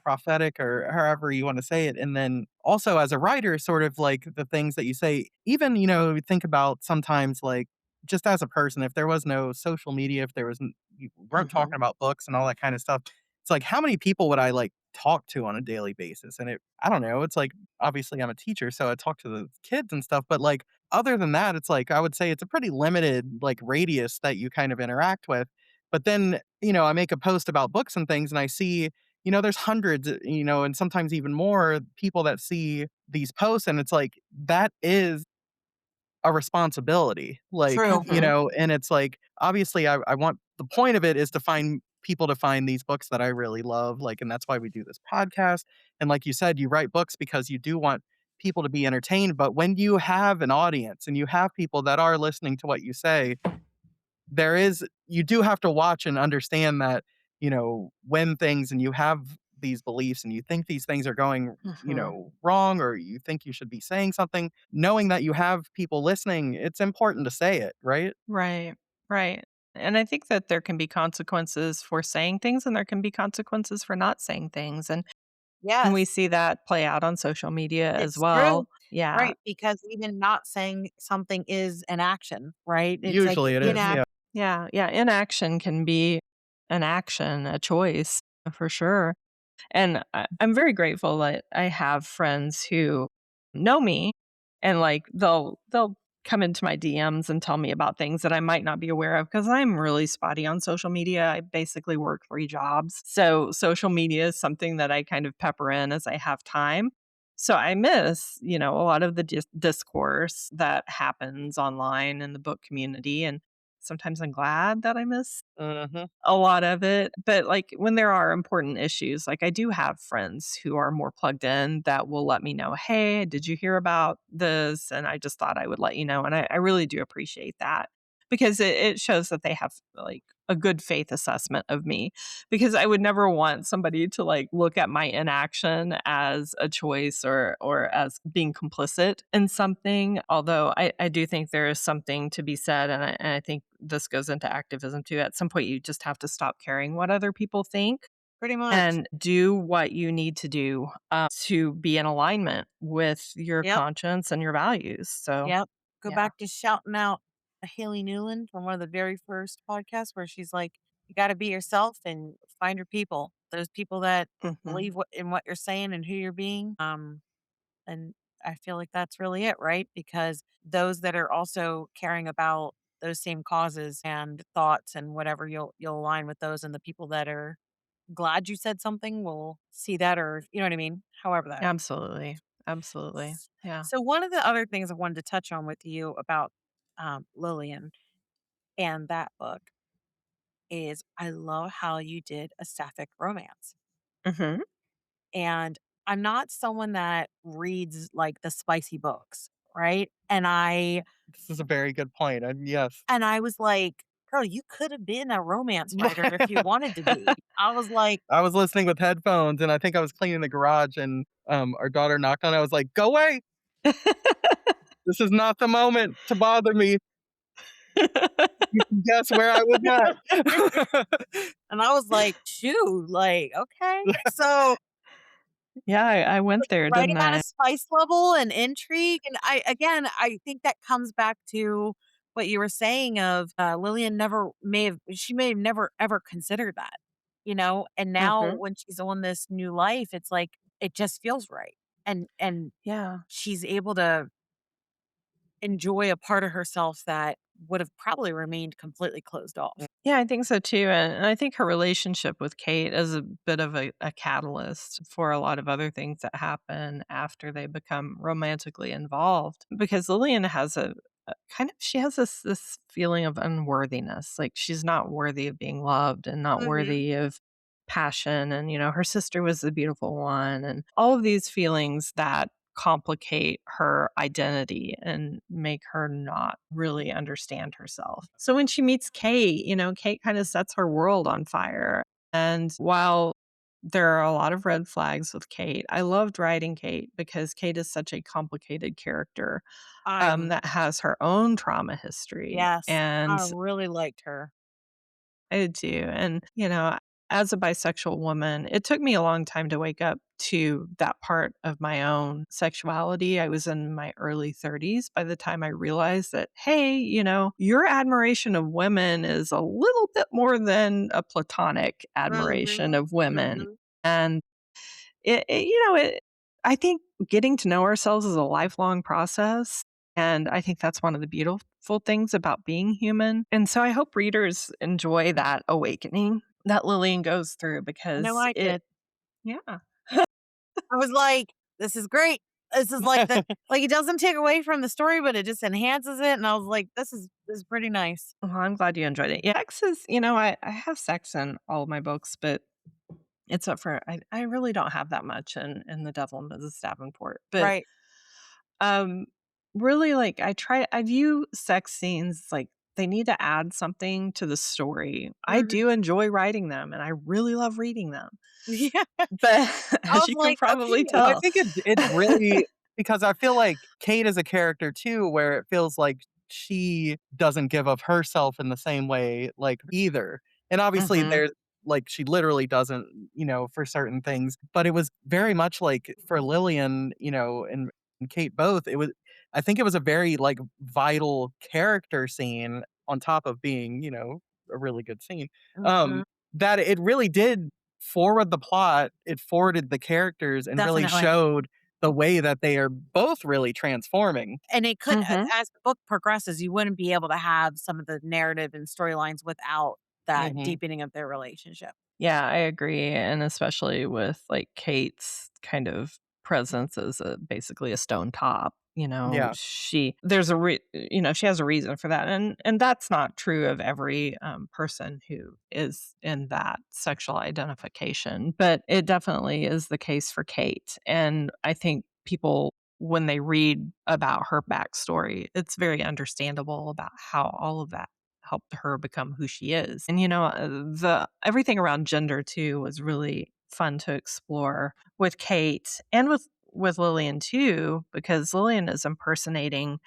prophetic or however you want to say it. And then also as a writer, sort of like the things that you say, even, we think about sometimes like just as a person, if there was no social media, if there was, you weren't talking Mhm. about books and all that kind of stuff, it's like, how many people would I like talk to on a daily basis? And I don't know, it's like, obviously I'm a teacher, so I talk to the kids and stuff, but like, other than that, it's like, I would say it's a pretty limited like radius that you kind of interact with. But then, I make a post about books and things and I see, there's hundreds, and sometimes even more people that see these posts. And it's like, that is a responsibility. Like, True. Mhm. and it's like, obviously, I want the point of it is to find people to find these books that I really love. Like, and that's why we do this podcast. And like you said, you write books because you do want people to be entertained. But when you have an audience and you have people that are listening to what you say, you do have to watch and understand that, when things and you have these beliefs and you think these things are going, Mhm. wrong, or you think you should be saying something, knowing that you have people listening, it's important to say it, right? Right. Right. And I think that there can be consequences for saying things and there can be consequences for not saying things. And we Yes, see that play out on social media as it's true. well. Yeah. Right, because even not saying something is an action, right? It's like Usually it is, inaction. yeah. Yeah. Yeah. Inaction can be an action, a choice for sure. And I'm very grateful that I have friends who know me and like they'll come into my DMs and tell me about things that I might not be aware of because I'm really spotty on social media. I basically work 3 jobs. So social media is something that I kind of pepper in as I have time. So I miss, a lot of the discourse that happens online in the book community and sometimes I'm glad that I miss Mhm. a lot of it, but, like, when there are important issues, like, I do have friends who are more plugged in that will let me know, "Hey, did you hear about this? And I just thought I would let you know," and I really do appreciate that because it shows that they have, like, a good faith assessment of me because I would never want somebody to, like, look at my inaction as a choice or as being complicit in something, although I do think there is something to be said, and I think this goes into activism too. At some point, you just have to stop caring what other people think Pretty much. and do what you need to do, to be in alignment with your Yep, conscience and your values, so, yep. Go yeah. back to shouting out Haley Newland from one of the very first podcasts where she's like, "You gotta be yourself and find your people. Those people that Mhm. believe in what you're saying and who you're being." And I feel like that's really it, right? Because those that are also caring about those same causes and thoughts and whatever, you'll align with those, and the people that are glad you said something will see that, or you know what I mean? However that. Absolutely. Absolutely. Yeah. So one of the other things I wanted to touch on with you about Lillian and that book is I love how you did a sapphic romance. Mhm. And I'm not someone that reads like the spicy books, right? This is a very good point, and yes. And I was like, "Girl, you could have been a romance writer if you wanted to be." I was like, I was listening with headphones, and I think I was cleaning the garage, and, our daughter knocked on it. I was like, "Go away! This is not the moment to bother me. You can guess where I was at." and I was like, "Shoot, like, okay." So, Yeah, I went like, there, right didn't amount of I? spice level and intrigue, and I think that comes back to what you were saying of, Lillian she may have never ever considered that, and now Mhm. when she's on this new life, it's like, it just feels right, and Yeah. she's able to enjoy a part of herself that would have probably remained completely closed off. Yeah, I think so too, and I think her relationship with Kate is a bit of a catalyst for a lot of other things that happen after they become romantically involved, because Lillian has a kind of she has this feeling of unworthiness, like she's not worthy of being loved and not Mhm. worthy of passion, and, her sister was the beautiful one, and all of these feelings that complicate her identity and make her not really understand herself. So when she meets Kate, Kate kind of sets her world on fire. And while there are a lot of red flags with Kate, I loved writing Kate because Kate is such a complicated character, I'm that has her own trauma history. Yes, I And really liked her. I do. And, as a bisexual woman, it took me a long time to wake up to that part of my own sexuality. I was in my early 30s by the time I realized that, hey, your admiration of women is a little bit more than a platonic admiration Mhm. of women. Mhm. And I think getting to know ourselves is a lifelong process. And I think that's one of the beautiful things about being human. And so I hope readers enjoy that awakening that Lillian goes through I know because I did. yeah. I was like, "This is great." This is like, it doesn't take away from the story, but it just enhances it, and I was like, "This is pretty nice." Well, I'm glad you enjoyed it. Yeah, sex is, I have sex in all of my books, but except for I really don't have that much in The Devil and Mrs. Davenport. But Right. Um, really, like, I view sex scenes like they need to add something to the story. I Mhm. do enjoy writing them, and I really love reading them. Yeah. But I as was you can like, probably "Okay." Well, I tell. think it really because I feel like Kate is a character too, where it feels like she doesn't give of herself in the same way, like, either. And obviously, Mhm, there's like, she literally doesn't, for certain things, but it was very much like for Lillian, and Kate both, it was I think it was a very, like, vital character scene on top of being, a really good scene, Mhm. that it really did forward the plot, it forwarded the characters and really Definitely. showed the way that they are both really transforming. And it could mhm. as the book progresses, you wouldn't be able to have some of the narrative and storylines without that Mhm. deepening of their relationship. Yeah, I agree, and especially with, like, Kate's kind of presence as basically a stone top, Yeah. she has a reason for that, and that's not true of every, person who is in that sexual identification, but it definitely is the case for Kate, and I think people, when they read about her backstory, it's very understandable about how all of that helped her become who she is. And the everything around gender too was really fun to explore with Kate and with Lillian too, because Lillian is impersonating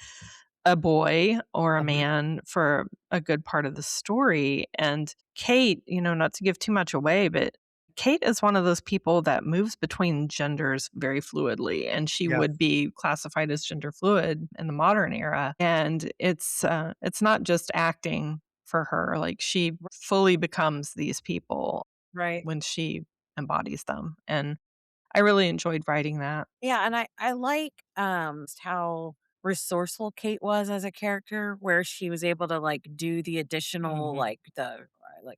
a boy or a Mhm. man for a good part of the story. And Kate, not to give too much away, but Kate is one of those people that moves between genders very fluidly, and she Yes. would be classified as gender fluid in the modern era. And it's not just acting for her; like she fully becomes these people Right. when she embodies them. And I really enjoyed writing that. Yeah, and I like, how resourceful Kate was as a character, where she was able to, like, do the additional, Mhm. like,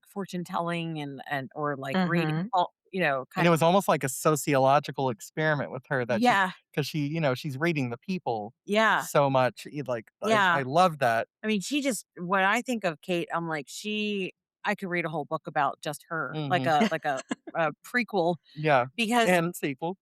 fortune telling and or, like, reading Hmm. all And kind it of. was almost like a sociological experiment with her that Yeah, because she's reading the people yeah, so much, like, I yeah. love that. I mean, she just when I think of Kate, I'm like, I could read a whole book about just her, like Mhm. a prequel Yeah. because And sequel.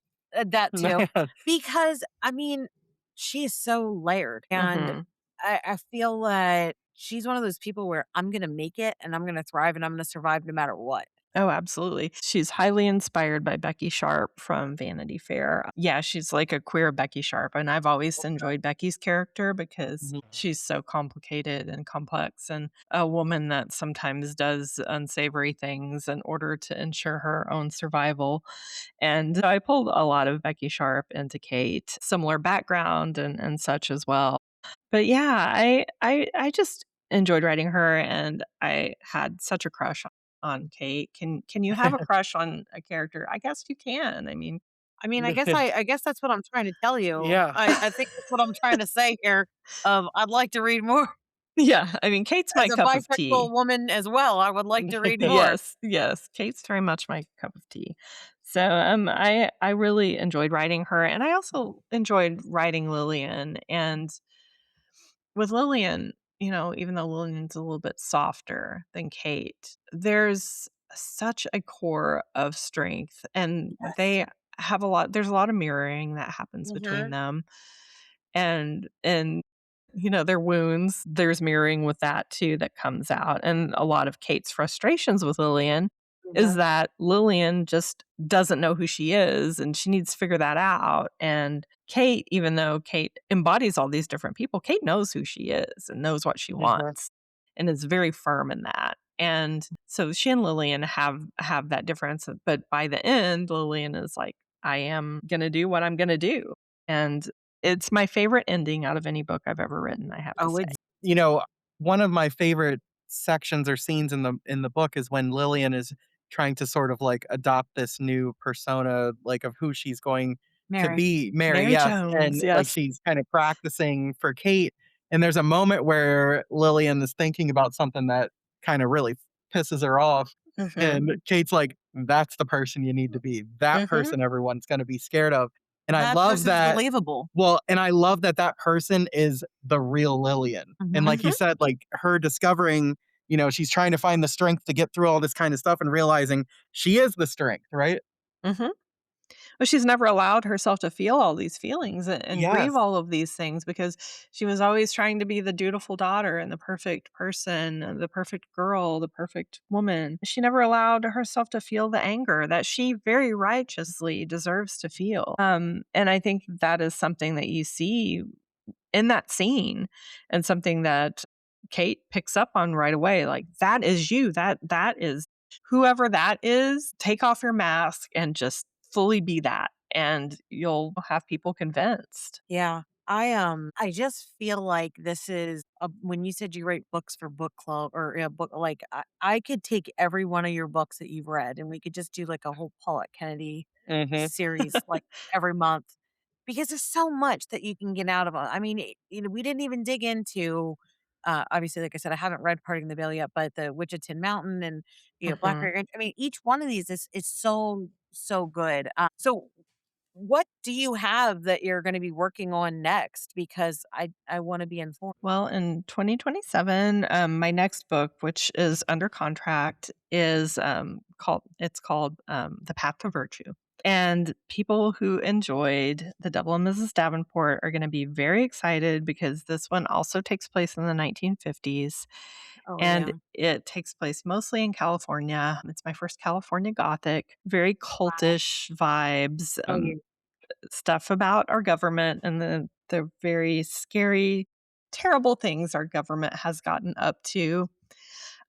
that too. Because, I mean, she is so layered, and Hmm. I feel like she's one of those people where I'm gonna make it, and I'm gonna thrive, and I'm gonna survive no matter what. Oh, absolutely. She's highly inspired by Becky Sharp from Vanity Fair. Yeah, she's like a queer Becky Sharp, and I've always enjoyed Becky's character because Mhm. she's so complicated and complex and a woman that sometimes does unsavory things in order to ensure her own survival. And I pulled a lot of Becky Sharp into Kate, similar background and such as well. But yeah, I just enjoyed writing her, and I had such a crush on Kate. Can you have a crush on a character? I guess you can. I mean, I mean, I guess that's what I'm trying to tell you. Yeah. I think that's what I'm trying to say here, I'd like to read more. yeah, I mean, Kate's my As a cup of bisexual tea. woman as well, I would like to read more. Yes, yes, Kate's very much my cup of tea. So, I really enjoyed writing her, and I also enjoyed writing Lillian. And with Lillian, even though Lillian's a little bit softer than Kate, there's such a core of strength, and Yes. there's a lot of mirroring that happens between Mhm. them. And their wounds, there's mirroring with that too that comes out. And a lot of Kate's frustrations with Lillian is Mhm. that Lillian just doesn't know who she is and she needs to figure that out. And Kate, even though Kate embodies all these different people, Kate knows who she is and knows what she Mhm. wants and is very firm in that. And so she and Lillian have that difference, but by the end, Lillian is like, "I am gonna do what I'm gonna do." And it's my favorite ending out of any book I've ever written, I have to Oh, say. it's You know, one of my favorite sections or scenes in the book is when Lillian is trying to sort of, like, adopt this new persona, like, of who she's going to Mary. be. Mary, Mary yes, Jones, and, like, yes. she's kinda practicing for Kate, and there's a moment where Lillian is thinking about something that kinda really pisses her off, Mhm. and Kate's like, "That's the person you need to be. That Mhm. person everyone's gonna be scared of." And I That love person's that. believable. Well, and I love that that person is the real Lillian. And Mhm. like you Mhm. said, like, her discovering, she's trying to find the strength to get through all this kind of stuff and realizing she is the strength, right? Mhm. But she's never allowed herself to feel all these feelings and grieve Yes. all of these things because she was always trying to be the dutiful daughter and the perfect person, and the perfect girl, the perfect woman. She never allowed herself to feel the anger that she very righteously deserves to feel. And I think that is something that you see in that scene, and something that Kate picks up on right away. Like, that is you. That is whoever that is. Take off your mask and just fully be that, and you'll have people convinced. Yeah. I just feel like this is when you said you write books for book club or a book, like I could take every one of your books that you've read and we could just do like a whole Paulette Kennedy Mhm. series like every month because there's so much that you can get out of it. I mean, we didn't even dig into obviously, like I said, I haven't read Parting the Veil yet, but the Witch of Tin Mountain and Mhm. Blackberry. I mean, each one of these is so good. So what do you have that you're gonna be working on next? Because I wanna be informed. Well, in 2027, my next book, which is under contract, is called The Path to Virtue. And people who enjoyed The Devil and Mrs. Davenport are going to be very excited because this one also takes place in the 1950s, Oh, and yeah. it takes place mostly in California. It's my first California Gothic, very Wow. cultish vibes. Oh, yeah. Stuff about our government and the very scary, terrible things our government has gotten up to,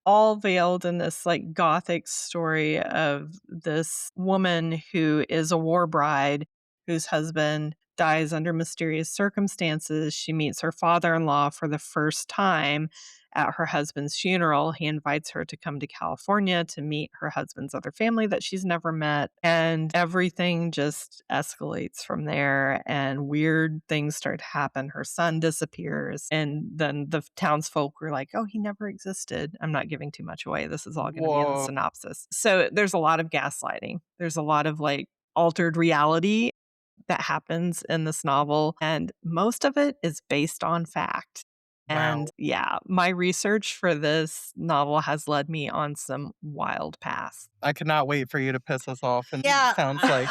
all veiled in this like gothic story of this woman who is a war bride whose husband dies under mysterious circumstances. She meets her father in law for the first time at her husband's funeral. He invites her to come to California to meet her husband's other family that she's never met. And everything just escalates from there, and weird things start to happen. Her son disappears, and then the townsfolk were like, "Oh, he never existed." I'm not giving too much away. This is all going to be in the Whoa. synopsis. So there's a lot of gaslighting. There's a lot of like altered reality that happens in this novel, and most of it is based on fact. And Wow. yeah, my research for this novel has led me on some wild paths. I cannot wait for you to piss us off, and it Yeah, sounds like.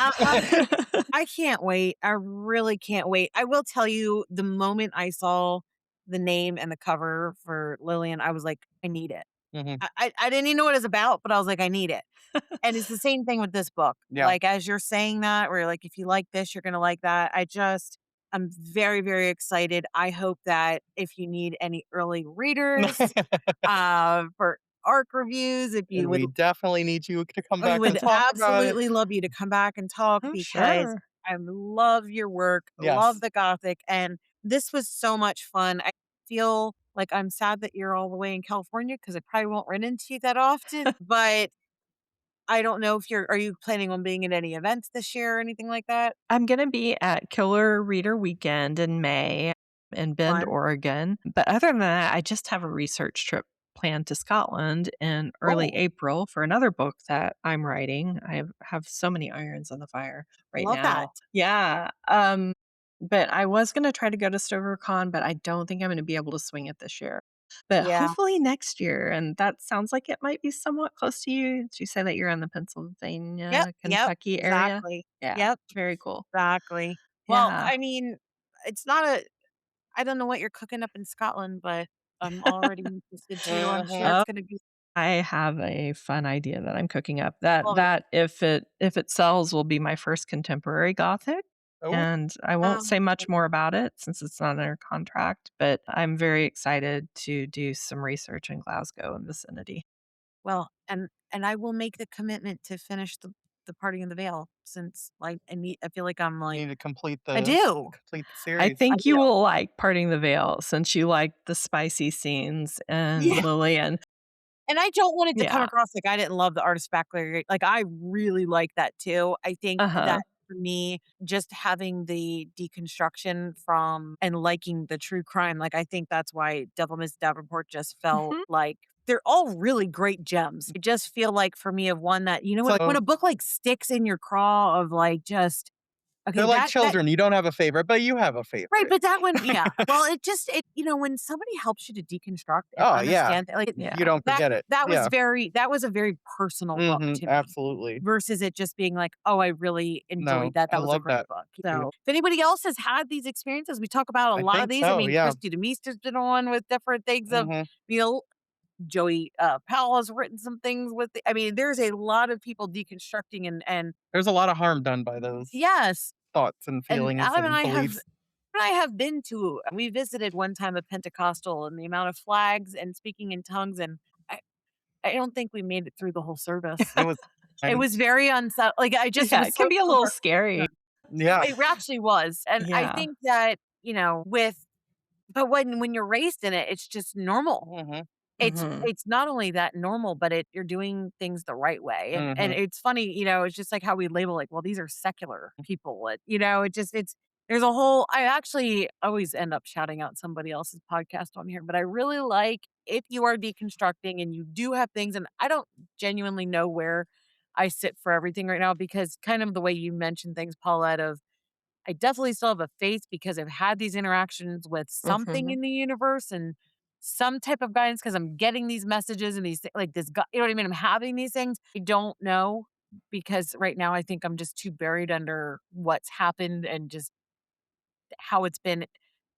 I can't wait. I really can't wait. I will tell you, the moment I saw the name and the cover for Lillian, I was like, "I need it." Mhm. I didn't even know what it's about, but I was like, "I need it." And it's the same thing with this book. Yeah. Like, as you're saying that, where you're like, if you like this, you're gonna like that. I'm very, very excited. I hope that if you need any early readers, for ARC reviews, if you And would we definitely need you to come we back and would talk about it. absolutely love you to come back and talk Oh, because sure. I love your work, love Yes. the Gothic, and this was so much fun. I feel like I'm sad that you're all the way in California because I probably won't run into you that often, but I don't know if are you planning on being at any events this year or anything like that? I'm gonna be at Killer Reader Weekend in May in Bend, Fun. Oregon. But other than that, I just have a research trip planned to Scotland in early Oh, April for another book that I'm writing. I have so many irons on the fire right love that. now. Yeah. But I was gonna try to go to StoverCon, but I don't think I'm gonna be able to swing it this year. But Yeah. hopefully next year, and that sounds like it might be somewhat close to you. Did you say that you're in the Yep, Pennsylvania, yep, Kentucky area? exactly. Yeah, Yep, very cool. exactly. Well, Yeah. I mean, it's not a I don't know what you're cooking up in Scotland, but I'm already interested too. I'm sure Mhm. it's Oh, gonna be I have a fun idea that I'm cooking up that love it. that if it sells will be my first contemporary Gothic, Oh, and I won't say Um, much more about it since it's not under contract, but I'm very excited to do some research in Glasgow and vicinity. Well, and I will make the commitment to finish the Party in the Veil since, like, I feel like I'm, You like need to I do. complete the I series. I think do. you will like Parting the Veil since you like the spicy scenes and Yeah. Lillian. And I don't want it to come Yeah. across like I didn't love the artist factory. Like, I really like that too. I think that Uh-huh. for me, just having the deconstruction from and liking the true crime, like, I think that's why Devil Miss Davenport just felt Mhm. like they're all really great gems. I just feel like for me of one that, It's when like a book, like, sticks in your craw of, like, just they're okay, like that children, you don't have a favorite, but you have a right, favorite. but that one yeah. Well, when somebody helps you to deconstruct and Oh, yeah. understand, like, You Yeah. don't forget it. Yeah. that was a very personal book Mhm, to me absolutely. versus it just being like, "Oh, I really No, enjoyed that. I That was a love great that book." too. So, if anybody else has had these experiences, we talk about a I lot of think these. I so, mean, yeah. Christy Demist has been on with different things of, Mhm. you know, Joey, Powell has written some things with I mean, there's a lot of people deconstructing and There's a lot of harm done by those yes, thoughts and and feelings Adam and and I have beliefs. I have been to we visited one time a Pentecostal and the amount of flags and speaking in tongues, and I I don't think we made it through the whole service. It was It fine. was very like, I just Yeah, was it can so be a little scary. Yeah. it actually was, and I Yeah. think that, with but when you're raised in it, it's just normal. Mhm, Mhm. It's not only that normal, but you're doing things the right way, and mhm. it's funny, it's just like how we label, like, well, these are secular people, it just it's there's a whole I actually always end up shouting out somebody else's podcast on here, but I really like if you are deconstructing and you do have things, and I don't genuinely know where I sit for everything right now because kind of the way you mentioned things, Paulette, of I definitely still have a faith because I've had these interactions with something Mhm. in the universe and some type of guidance because I'm getting these messages and like this, you know what I mean? I'm having these things. I don't know because right now I think I'm just too buried under what's happened and just how it's been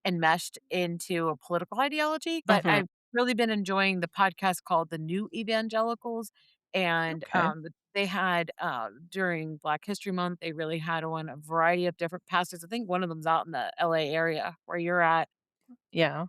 enmeshed into a political ideology. But Mhm. I've really been enjoying the podcast called The New Evangelicals. And Okay. they had during Black History Month, they really had on a variety of different pastors. I think one of them's out in the LA area where you're at, Yeah.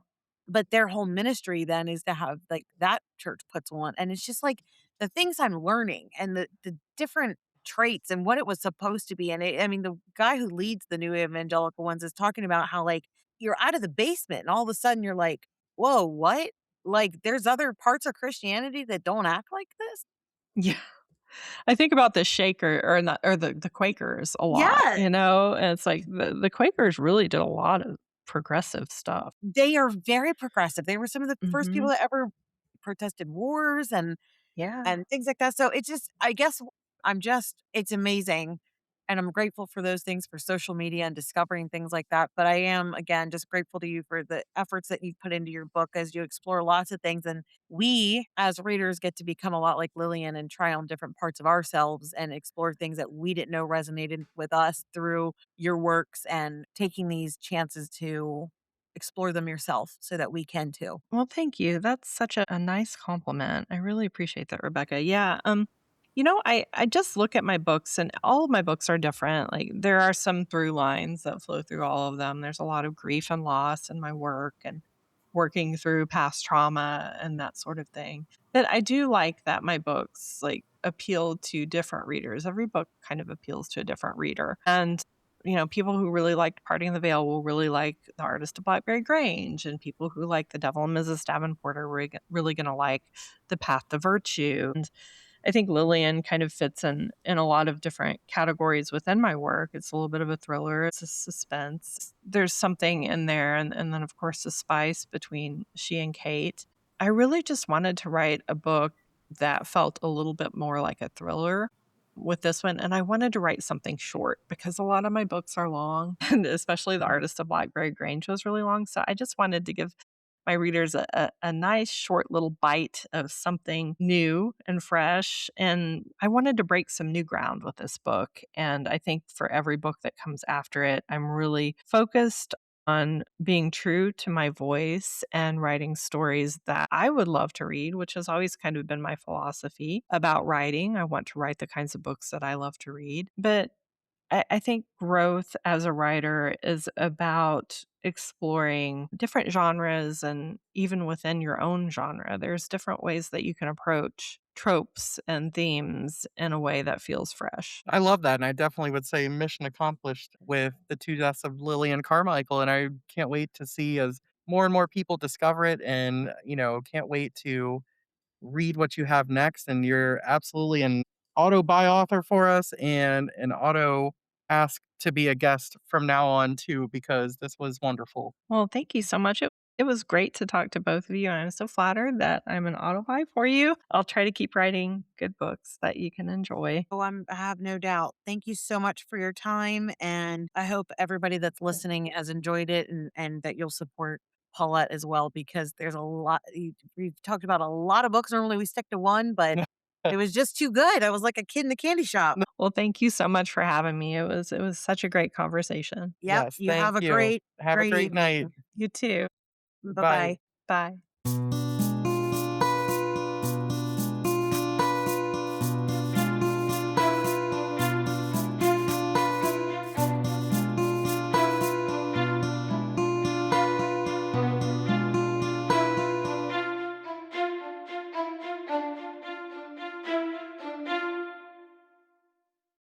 but their whole ministry then is to have like that church puts on. And it's just like the things I'm learning and the different traits and what it was supposed to be. And I mean, the guy who leads the new evangelical ones is talking about how like you're out of the basement and all of a sudden you're like, whoa, what? Like there's other parts of Christianity that don't act like this? Yeah. I think about the Shaker or not or the Quakers a lot, Yes. and it's like the Quakers really did a lot of progressive stuff. They are very progressive. They were some of the first people Mhm. that ever protested wars Yeah. and things like that. So it's just I guess it's amazing, and I'm grateful for those things for social media and discovering things like that, but I am, again, just grateful to you for the efforts that you've put into your book as you explore lots of things, and we, as readers, get to become a lot like Lillian and try on different parts of ourselves and explore things that we didn't know resonated with us through your works and taking these chances to explore them yourself so that we can too. Well, thank you. That's such a nice compliment. I really appreciate that, Rebecca. Yeah. I just look at my books and all of my books are different. Like there are some through lines that flow through all of them. There's a lot of grief and loss in my work and working through past trauma and that sort of thing. But I do like that my books like appeal to different readers. Every book kind of appeals to a different reader. And people who really liked Parting the Veil will really like The Artist of Blackberry Grange, and people who like The Devil and Mrs. Davenport are really going to like The Path to Virtue. And I think Lillian kind of fits in a lot of different categories within my work. It's a little bit of a thriller, it's a suspense. There's something in there, and then of course the spice between she and Kate. I really just wanted to write a book that felt a little bit more like a thriller with this one, and I wanted to write something short because a lot of my books are long, and especially The Artist of Blackberry Grange was really long, so I just wanted to give my readers a nice short little bite of something new and fresh, and I wanted to break some new ground with this book, and I think for every book that comes after it, I'm really focused on being true to my voice and writing stories that I would love to read, which has always kind of been my philosophy about writing. I want to write the kinds of books that I love to read. But I think growth as a writer is about exploring different genres and even within your own genre, there's different ways that you can approach tropes and themes in a way that feels fresh. I love that, and I definitely would say mission accomplished with The Two Deaths of Lillian Carmichael, and I can't wait to see as more and more people discover it and, can't wait to read what you have next, and you're absolutely an auto buy author for us and an auto ask to be a guest from now on too, because this was wonderful. Well, thank you so much. It was great to talk to both of you, and I'm so flattered that I'm an autobuy for you. I'll try to keep writing good books that you can enjoy. Oh, I have no doubt. Thank you so much for your time. And I hope everybody that's listening has enjoyed it and that you'll support Paulette as well, because there's a lot. We've talked about a lot of books. Normally we stick to one, but it was just too good. I was like a kid in the candy shop. Well, thank you so much for having me. It was such a great conversation. Yep. Yes, You thank have a you. great, Have a great great night. evening. You too. Bye Bye. bye. Bye.